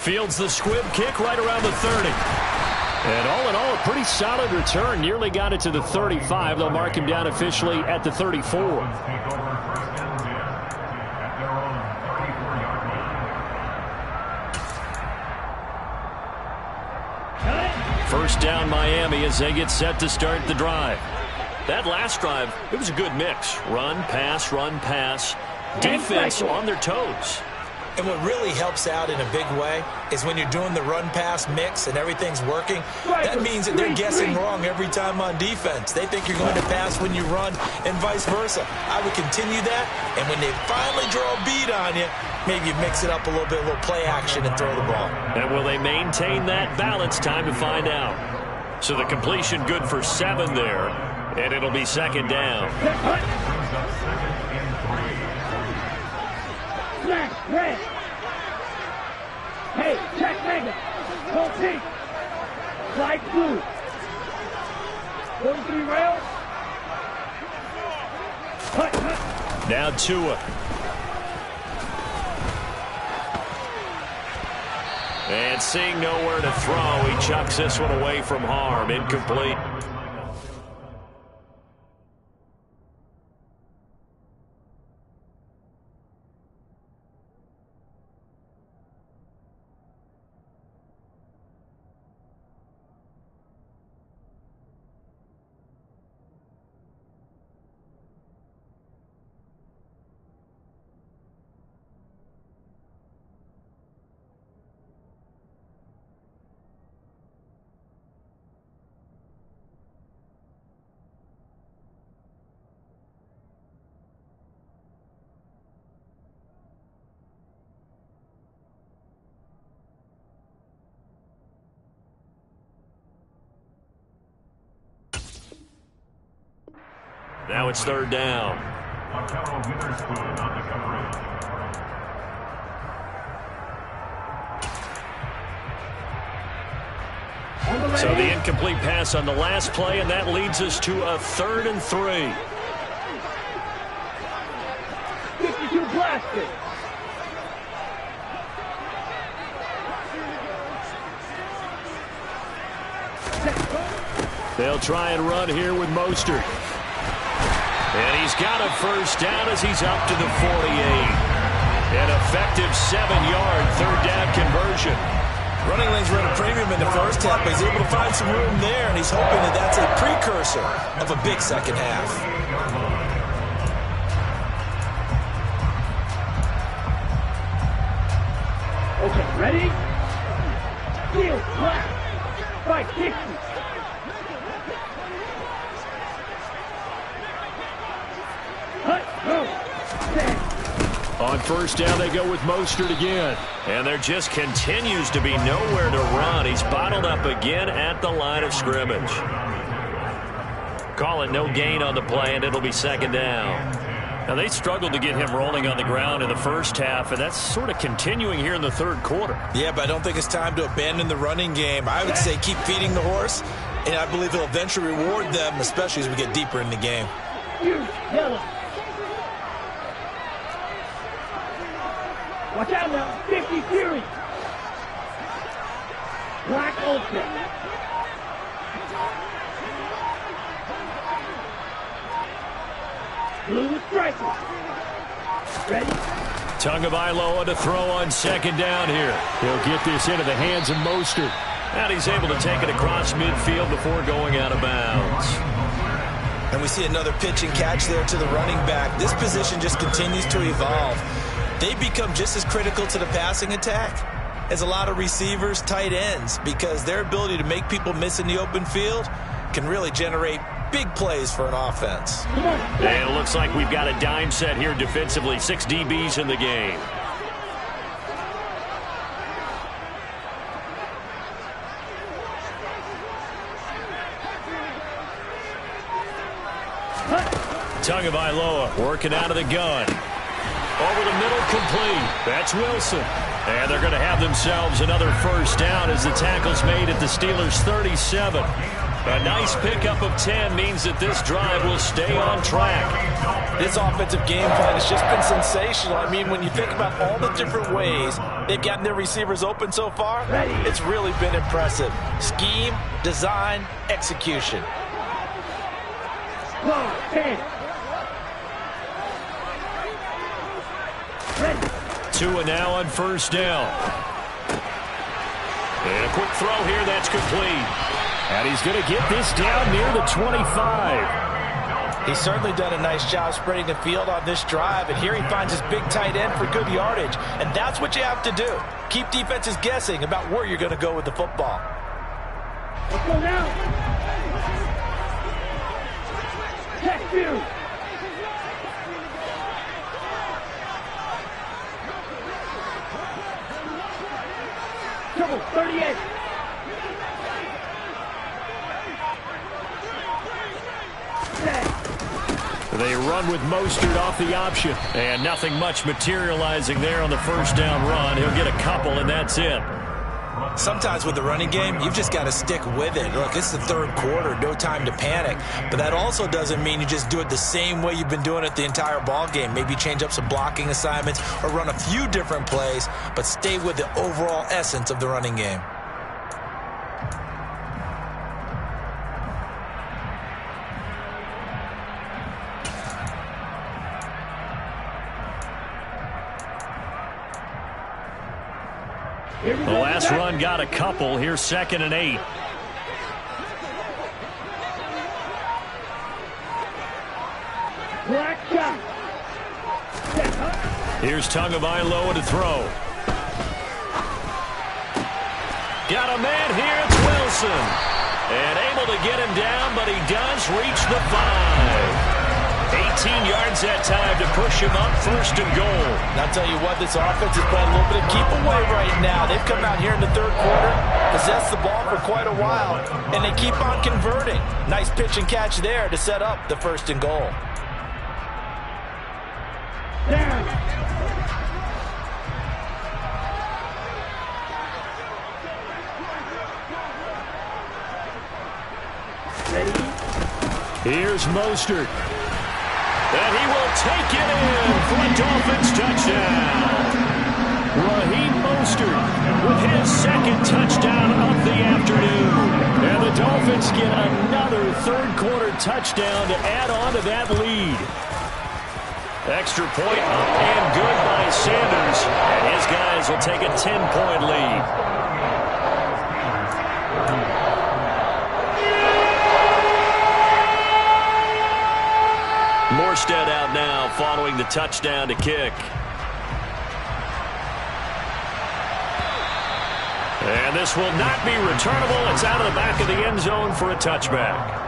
Fields the squib kick right around the 30. And all in all, a pretty solid return. Nearly got it to the 35. They'll mark him down officially at the 34. First down Miami as they get set to start the drive. That last drive, it was a good mix. Run, pass. Defense on their toes. And what really helps out in a big way is when you're doing the run-pass mix and everything's working, that means that they're guessing wrong every time on defense. They think you're going to pass when you run and vice versa. I would continue that, and when they finally draw a beat on you, maybe you mix it up a little bit, a little play action and throw the ball. And will they maintain that balance? Time to find out. So the completion good for 7 there, and it'll be second down. Flash, red. Hey, check mega. Go pink. Flag blue. 43 rail. Hut. Now Tua. And seeing nowhere to throw, he chucks this one away from harm. Incomplete. Now it's third down. So the incomplete pass on the last play, and that leads us to a 3rd and 3. 52 blasted. They'll try and run here with Mostert. And he's got a first down as he's up to the 48. An effective 7-yard third down conversion. Running lanes were at a premium in the first half, but he's able to find some room there, and he's hoping that that's a precursor of a big second half. Okay, ready? Field, flat. Fight, 60. On first down, they go with Mostert again. And there just continues to be nowhere to run. He's bottled up again at the line of scrimmage. Call it no gain on the play, and it'll be second down. Now, they struggled to get him rolling on the ground in the first half, and that's sort of continuing here in the third quarter. Yeah, but I don't think it's time to abandon the running game. I would say keep feeding the horse, and I believe it'll eventually reward them, especially as we get deeper in the game. Yellow. Watch out now, 50 Fury. Black Ultra. Blue Striker. Ready? Tagovailoa to throw on second down here. He'll get this into the hands of Mostert. And he's able to take it across midfield before going out of bounds. And we see another pitch and catch there to the running back. This position just continues to evolve. They become just as critical to the passing attack as a lot of receivers, tight ends, because their ability to make people miss in the open field can really generate big plays for an offense. And it looks like we've got a dime set here defensively. 6 DBs in the game. Tagovailoa working out of the gun. Over the middle, complete. That's Wilson. And they're going to have themselves another first down as the tackle's made at the Steelers' 37. A nice pickup of 10 means that this drive will stay on track. This offensive game plan has just been sensational. I mean, when you think about all the different ways they've gotten their receivers open so far, it's really been impressive. Scheme, design, execution. 2 now on first down. And a quick throw here that's complete. And he's going to get this down near the 25. He's certainly done a nice job spreading the field on this drive, and here he finds his big tight end for good yardage. And that's what you have to do. Keep defenses guessing about where you're going to go with the football. Let's go now. Check you. Trouble, 38. They run with Mostert off the option. And nothing much materializing there on the first down run. He'll get a couple, and that's it. Sometimes with the running game, you've just got to stick with it. Look, it's the third quarter, no time to panic. But that also doesn't mean you just do it the same way you've been doing it the entire ball game. Maybe change up some blocking assignments or run a few different plays, but stay with the overall essence of the running game. The last run got a couple. Here's 2nd and 8. Here's Tagovailoa to throw. Got a man here. It's Wilson. And able to get him down, but he does reach the 5. 18 yards that time to push him up, 1st and goal. And I'll tell you what, this offense is playing a little bit of keep away right now. They've come out here in the third quarter, possessed the ball for quite a while, and they keep on converting. Nice pitch and catch there to set up the 1st and goal. Here's Mostert. And he will take it in for a Dolphins touchdown. Raheem Mostert with his 2nd touchdown of the afternoon. And the Dolphins get another third-quarter touchdown to add on to that lead. Extra point up and good by Sanders. And his guys will take a 10-point lead. Morstead out now following the touchdown to kick. And this will not be returnable. It's out of the back of the end zone for a touchback.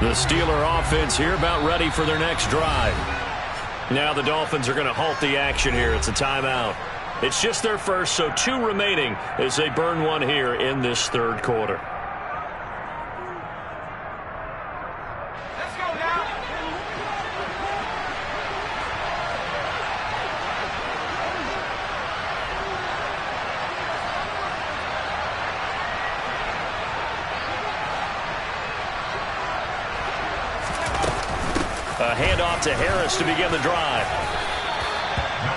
The Steeler offense here about ready for their next drive. Now the Dolphins are going to halt the action here. It's a timeout. It's just their first, so 2 remaining as they burn one here in this third quarter. Let's go now. A handoff to Harris to begin the drive.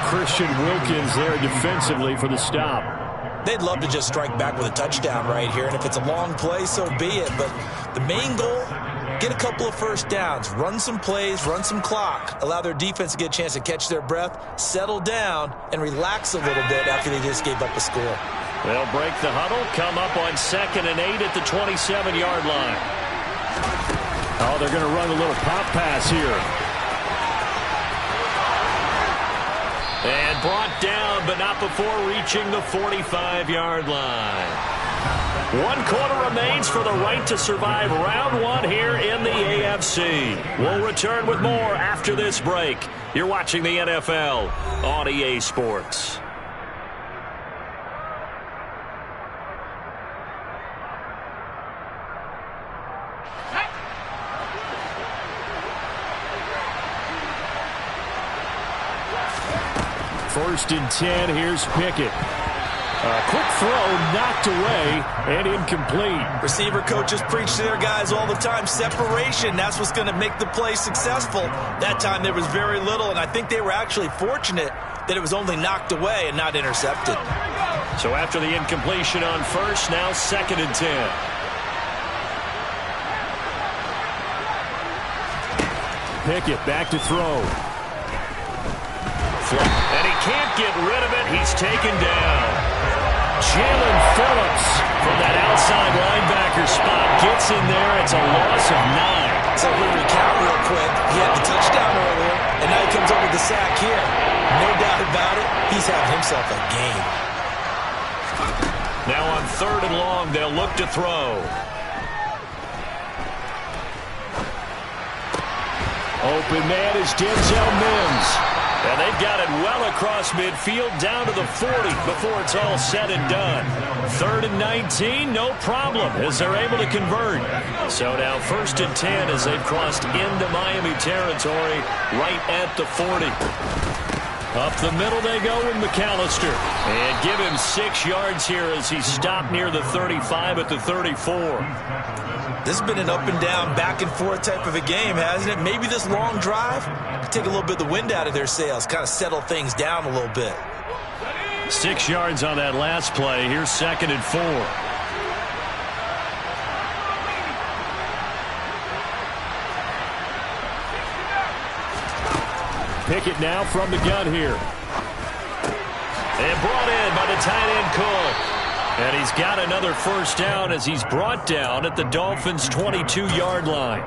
Christian Wilkins there defensively for the stop. They'd love to just strike back with a touchdown right here, and if it's a long play, so be it. But the main goal, get a couple of first downs, run some plays, run some clock, allow their defense to get a chance to catch their breath, settle down, and relax a little bit after they just gave up a score. They'll break the huddle, come up on 2nd and 8 at the 27-yard line. Oh, they're going to run a little pop pass here. And brought down, but not before reaching the 45-yard line. 1 quarter remains for the right to survive round 1 here in the AFC. We'll return with more after this break. You're watching the NFL on EA Sports. First and 10, here's Pickett. A quick throw knocked away and incomplete. Receiver coaches preach to their guys all the time. Separation, that's what's going to make the play successful. That time there was very little, and I think they were actually fortunate that it was only knocked away and not intercepted. So after the incompletion on first, now 2nd and 10. Pickett back to throw. And he can't get rid of it. He's taken down. Jalen Phillips from that outside linebacker spot gets in there. It's a loss of 9. So we'll recount real quick. He had the touchdown earlier, and now he comes up with the sack here. No doubt about it, he's having himself a game. Now on 3rd and long, they'll look to throw. Open man is Denzel Mims. And they've got it well across midfield down to the 40 before it's all said and done. 3rd and 19, no problem as they're able to convert. So now 1st and 10 as they've crossed into Miami territory right at the 40. Up the middle they go with McAllister. And give him 6 yards here as he's stopped near the 35 at the 34. This has been an up-and-down, back-and-forth type of a game, hasn't it? Maybe this long drive could take a little bit of the wind out of their sails, kind of settle things down a little bit. 6 yards on that last play. Here's 2nd and 4. Pickett now from the gun here. And brought in by the tight end Cook. And he's got another first down as he's brought down at the Dolphins' 22-yard line.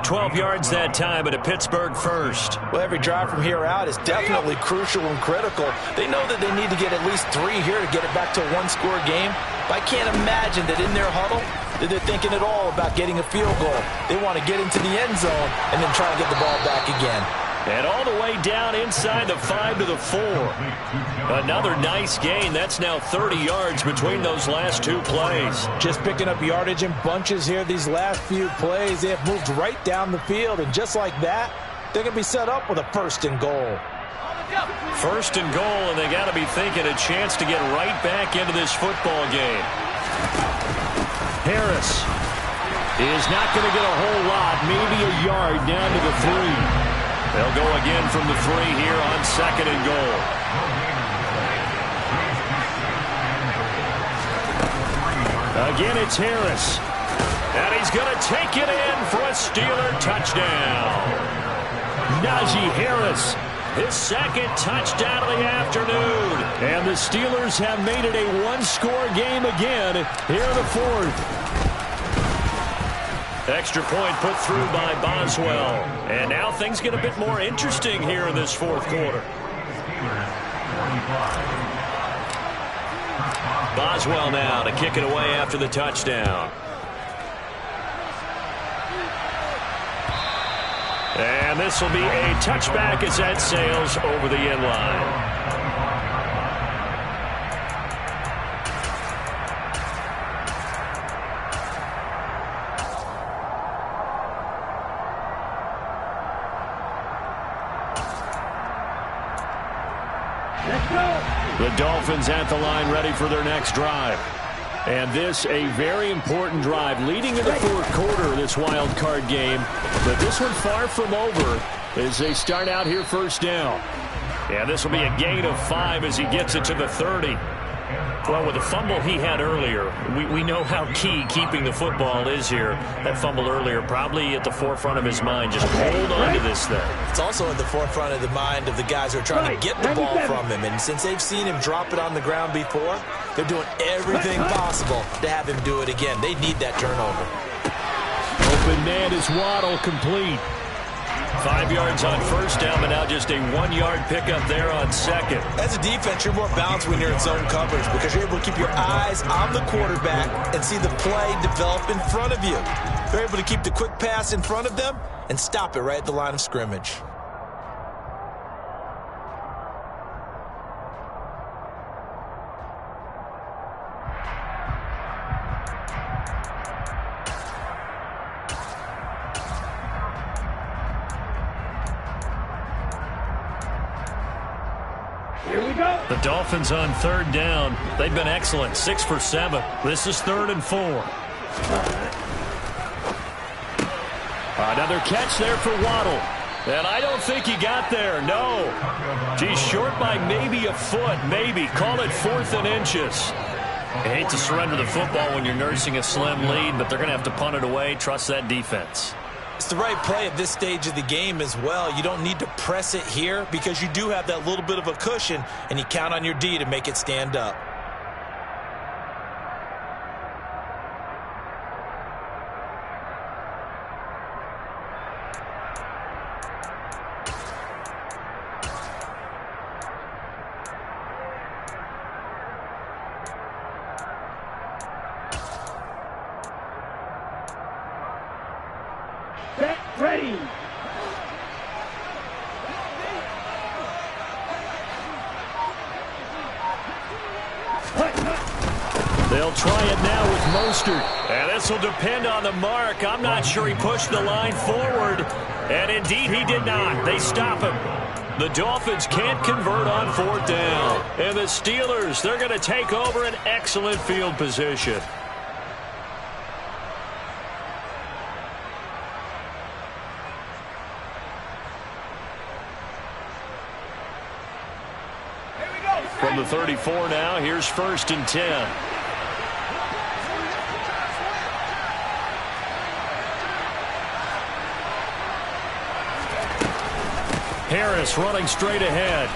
12 yards that time at a Pittsburgh first. Well, every drive from here out is definitely crucial and critical. They know that they need to get at least 3 here to get it back to a 1-score game. But I can't imagine that in their huddle that they're thinking at all about getting a field goal. They want to get into the end zone and then try to get the ball back again. And all the way down inside the 5 to the 4. Another nice gain. That's now 30 yards between those last 2 plays. Just picking up yardage in bunches here these last few plays. They have moved right down the field, and just like that, they're going to be set up with a 1st and goal. 1st and goal, and they got to be thinking a chance to get right back into this football game. Harris is not going to get a whole lot, maybe a yard down to the 3. They'll go again from the 3 here on 2nd and goal. Again, it's Harris. And he's going to take it in for a Steeler touchdown. Najee Harris. His 2nd touchdown of the afternoon. And the Steelers have made it a 1-score game again here in the 4th. Extra point put through by Boswell. And now things get a bit more interesting here in this 4th quarter. Boswell now to kick it away after the touchdown. And this will be a touchback as that sails over the end line. The Dolphins at the line ready for their next drive. And this a very important drive leading in the 4th quarter of this wild card game. But this one far from over as they start out here 1st down. Yeah, this will be a gain of 5 as he gets it to the 30. Well, with the fumble he had earlier, we know how key keeping the football is here. That fumble earlier probably at the forefront of his mind. Just hold on to this thing. It's also at the forefront of the mind of the guys who are trying to get the ball from him. And since they've seen him drop it on the ground before, they're doing everything possible to have him do it again. They need that turnover. Open man is Waddle, complete. 5 yards on first down, but now just a 1-yard pickup there on second. As a defense, you're more balanced when you're in zone coverage because you're able to keep your eyes on the quarterback and see the play develop in front of you. You're able to keep the quick pass in front of them and stop it right at the line of scrimmage. The Dolphins on third down. They've been excellent. 6 for 7. This is 3rd and 4. Another catch there for Waddle. And I don't think he got there. No. He's short by maybe a foot. Maybe. Call it 4th and inches. I hate to surrender the football when you're nursing a slim lead, but they're going to have to punt it away. Trust that defense. It's the right play at this stage of the game as well. You don't need to press it here because you do have that little bit of a cushion, and you count on your D to make it stand up. Ready. They'll try it now with Mostert. And this will depend on the mark. I'm not sure he pushed the line forward. And indeed he did not. They stop him. The Dolphins can't convert on 4th down. And the Steelers, they're going to take over an excellent field position. From the 34 now, here's 1st and 10. Harris running straight ahead.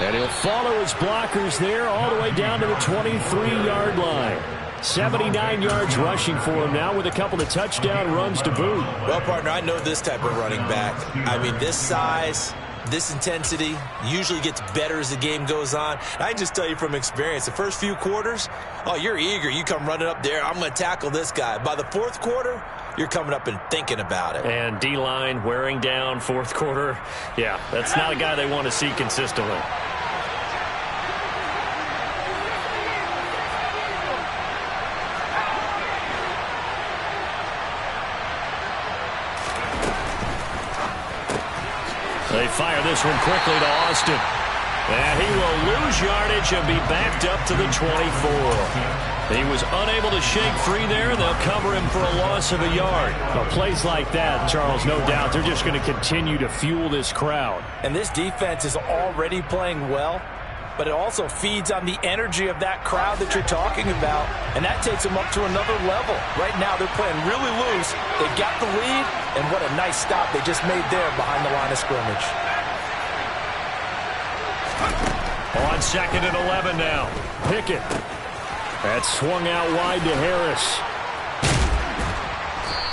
And he'll follow his blockers there all the way down to the 23-yard line. 79 yards rushing for him now with a couple of touchdown runs to boot. Well, partner, I know this type of running back. I mean, this size, this intensity usually gets better as the game goes on. I can just tell you from experience, the first few quarters, oh, you're eager. You come running up there, I'm going to tackle this guy. By the 4th quarter, you're coming up and thinking about it. And D-line wearing down 4th quarter. Yeah, that's not a guy they want to see consistently. They fire this one quickly to Austin. And he will lose yardage and be backed up to the 24. He was unable to shake free there, and they'll cover him for a loss of a yard. Well, plays like that, Charles, no doubt, they're just going to continue to fuel this crowd. And this defense is already playing well, but it also feeds on the energy of that crowd that you're talking about, and that takes them up to another level. Right now, they're playing really loose. They got the lead, and what a nice stop they just made there behind the line of scrimmage. On 2nd and 11 now. Pickett. That swung out wide to Harris.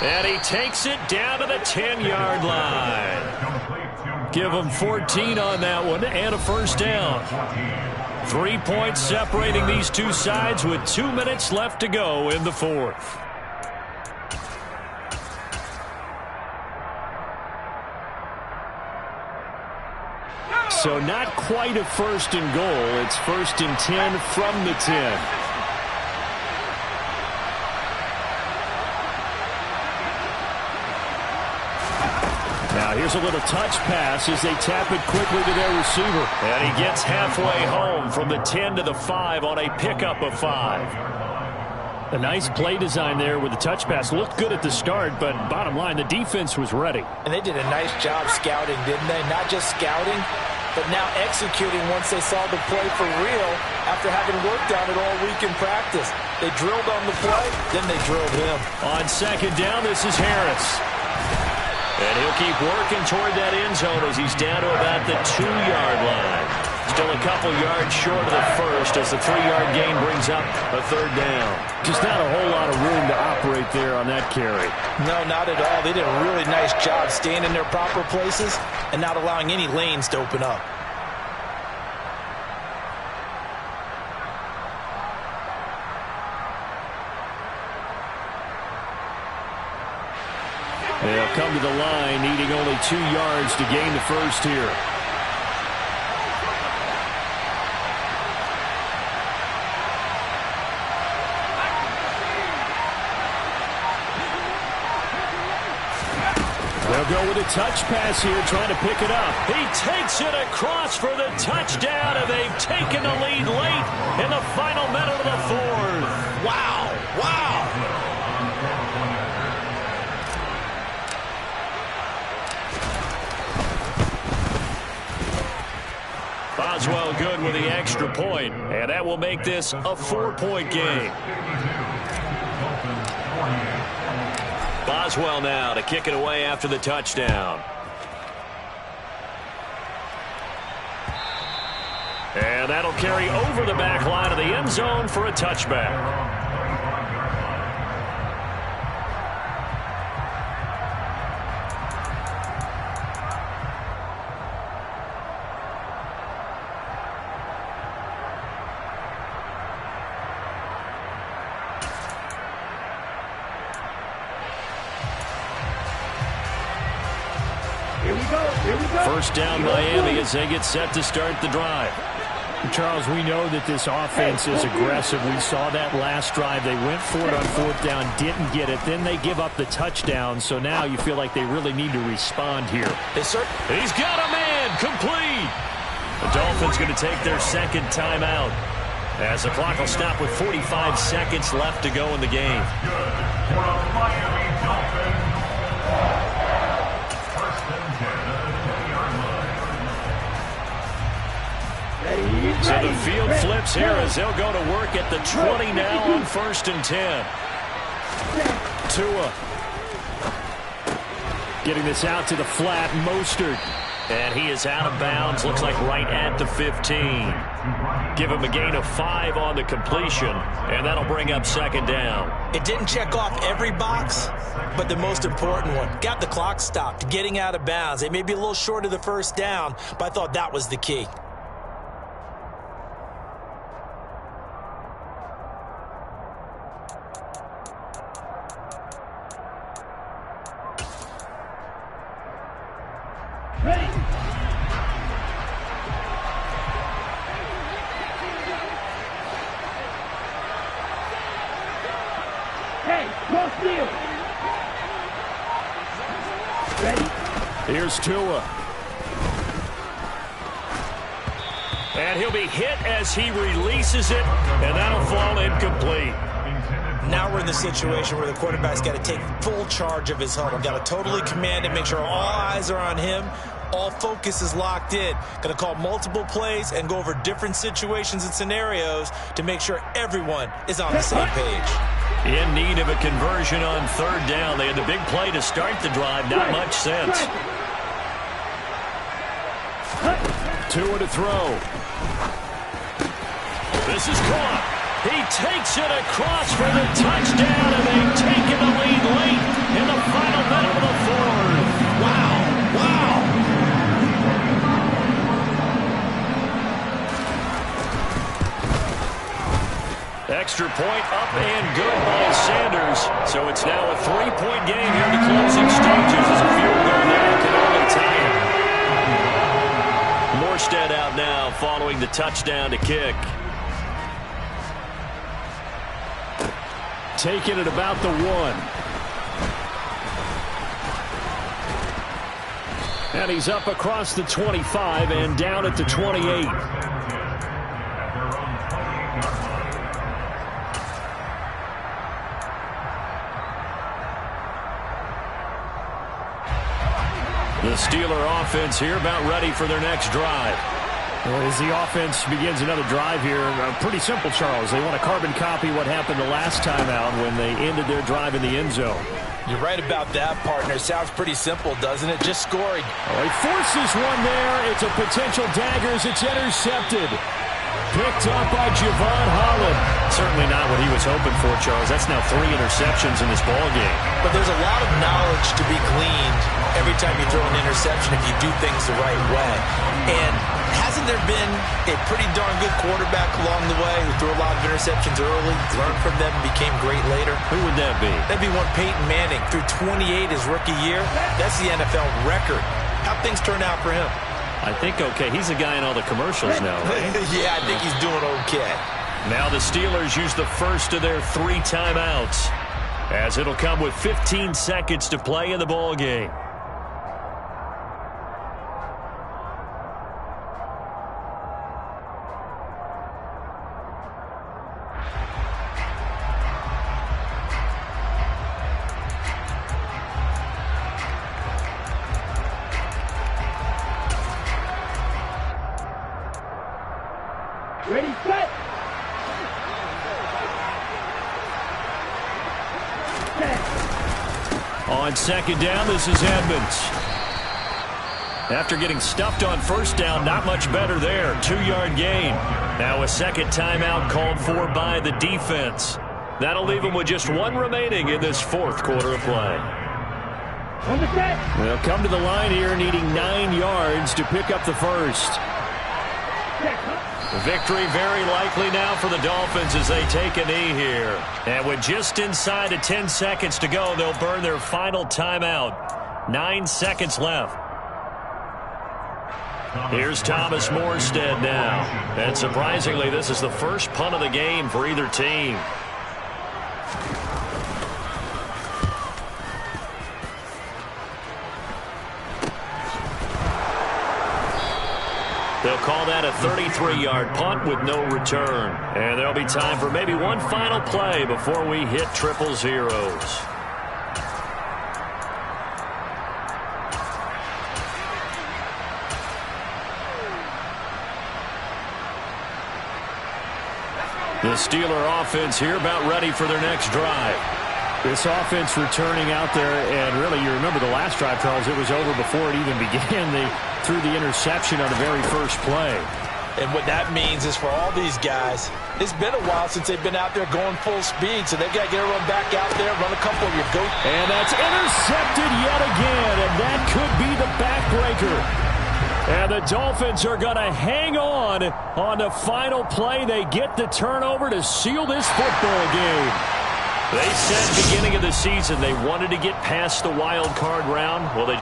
And he takes it down to the 10-yard line. Give him 14 on that one and a 1st down. 3 points separating these two sides with 2 minutes left to go in the 4th. So not quite a 1st and goal. It's 1st and 10 from the 10. Now here's a little touch pass as they tap it quickly to their receiver. And he gets halfway home from the 10 to the 5 on a pickup of 5. A nice play design there with the touch pass. Looked good at the start, but bottom line, the defense was ready. And they did a nice job scouting, didn't they? Not just scouting, but now executing once they saw the play for real after having worked on it all week in practice. They drilled on the play, then they drilled him. On 2nd down, this is Harris. And he'll keep working toward that end zone as he's down to about the 2-yard line. Still a couple yards short of the first as the 3-yard gain brings up a third down. Just not a whole lot of room to operate there on that carry. No, not at all. They did a really nice job staying in their proper places and not allowing any lanes to open up. They'll come to the line, needing only 2 yards to gain the first here. They'll go with a touch pass here, trying to pick it up. He takes it across for the touchdown, and they've taken the lead late in the final minute of the fourth. Wow, wow. Boswell good with the extra point, and that will make this a 4-point game. Boswell now to kick it away after the touchdown. And that'll carry over the back line of the end zone for a touchback. First down Miami as they get set to start the drive. Charles, we know that this offense is aggressive. We saw that last drive. They went for it on 4th down, didn't get it. Then they give up the touchdown. So now you feel like they really need to respond here. He's got a man complete. The Dolphins going to take their second timeout as the clock will stop with 45 seconds left to go in the game. So the field flips here as they'll go to work at the 20 now on 1st and 10. Tua getting this out to the flat. Mostert. And he is out of bounds. Looks like right at the 15. Give him a gain of 5 on the completion, and that'll bring up 2nd down. It didn't check off every box, but the most important one. Got the clock stopped, getting out of bounds. They may be a little short of the 1st down, but I thought that was the key. Here's Tua. And he'll be hit as he releases it, and that'll fall incomplete. Now we're in the situation where the quarterback's got to take full charge of his huddle. Got to totally command it, make sure all eyes are on him. All focus is locked in. Going to call multiple plays and go over different situations and scenarios to make sure everyone is on the same page. In need of a conversion on 3rd down. They had the big play to start the drive. Not much sense. Tua to throw. This is caught. He takes it across for the touchdown, and they've taken the lead late in the final minute of the 4th. Wow, wow. Extra point up and good by Sanders. So it's now a 3-point game here in the closing stages as a field goal now can only tie it. Morstead out now following the touchdown to kick. Taking it about the 1. And he's up across the 25 and down at the 28. The Steeler offense here about ready for their next drive. As the offense begins another drive here, pretty simple, Charles. They want to carbon copy what happened the last time out when they ended their drive in the end zone. You're right about that, partner. Sounds pretty simple, doesn't it? Just scoring. Oh, he forces one there. It's a potential dagger as it's intercepted. Picked up by Javon Holland. Certainly not what he was hoping for, Charles. That's now 3 interceptions in this ballgame. But there's a lot of knowledge to be gleaned every time you throw an interception if you do things the right way. And hasn't there been a pretty darn good quarterback along the way who threw a lot of interceptions early, learned from them, and became great later? Who would that be? That'd be one Peyton Manning. Threw 28 his rookie year. That's the NFL record. How'd things turn out for him? I think okay. He's a guy in all the commercials now, right? Yeah, I think he's doing okay. Now the Steelers use the first of their 3 timeouts, as it'll come with 15 seconds to play in the ball game. Ready, set. On second down, this is Edmonds. After getting stuffed on first down, not much better there. 2-yard gain. Now a second timeout called for by the defense. That'll leave them with just 1 remaining in this 4th quarter of play. On the set. They'll come to the line here needing 9 yards to pick up the first. Victory very likely now for the Dolphins as they take a knee here. And with just inside of 10 seconds to go, they'll burn their final timeout. 9 seconds left. Here's Thomas Morstead now. And surprisingly, this is the first punt of the game for either team. They'll call that a 33-yard punt with no return. And there'll be time for maybe one final play before we hit triple zeros. The Steeler offense here about ready for their next drive. This offense returning out there, and really, you remember the last drive, Charles, it was over before it even began. They threw the interception on the very first play. And what that means is for all these guys, it's been a while since they've been out there going full speed, so they've got to get everyone back out there, run a couple of your go. And that's intercepted yet again, and that could be the backbreaker. And the Dolphins are going to hang on the final play. They get the turnover to seal this football game. They said beginning of the season they wanted to get past the wild card round. Well, they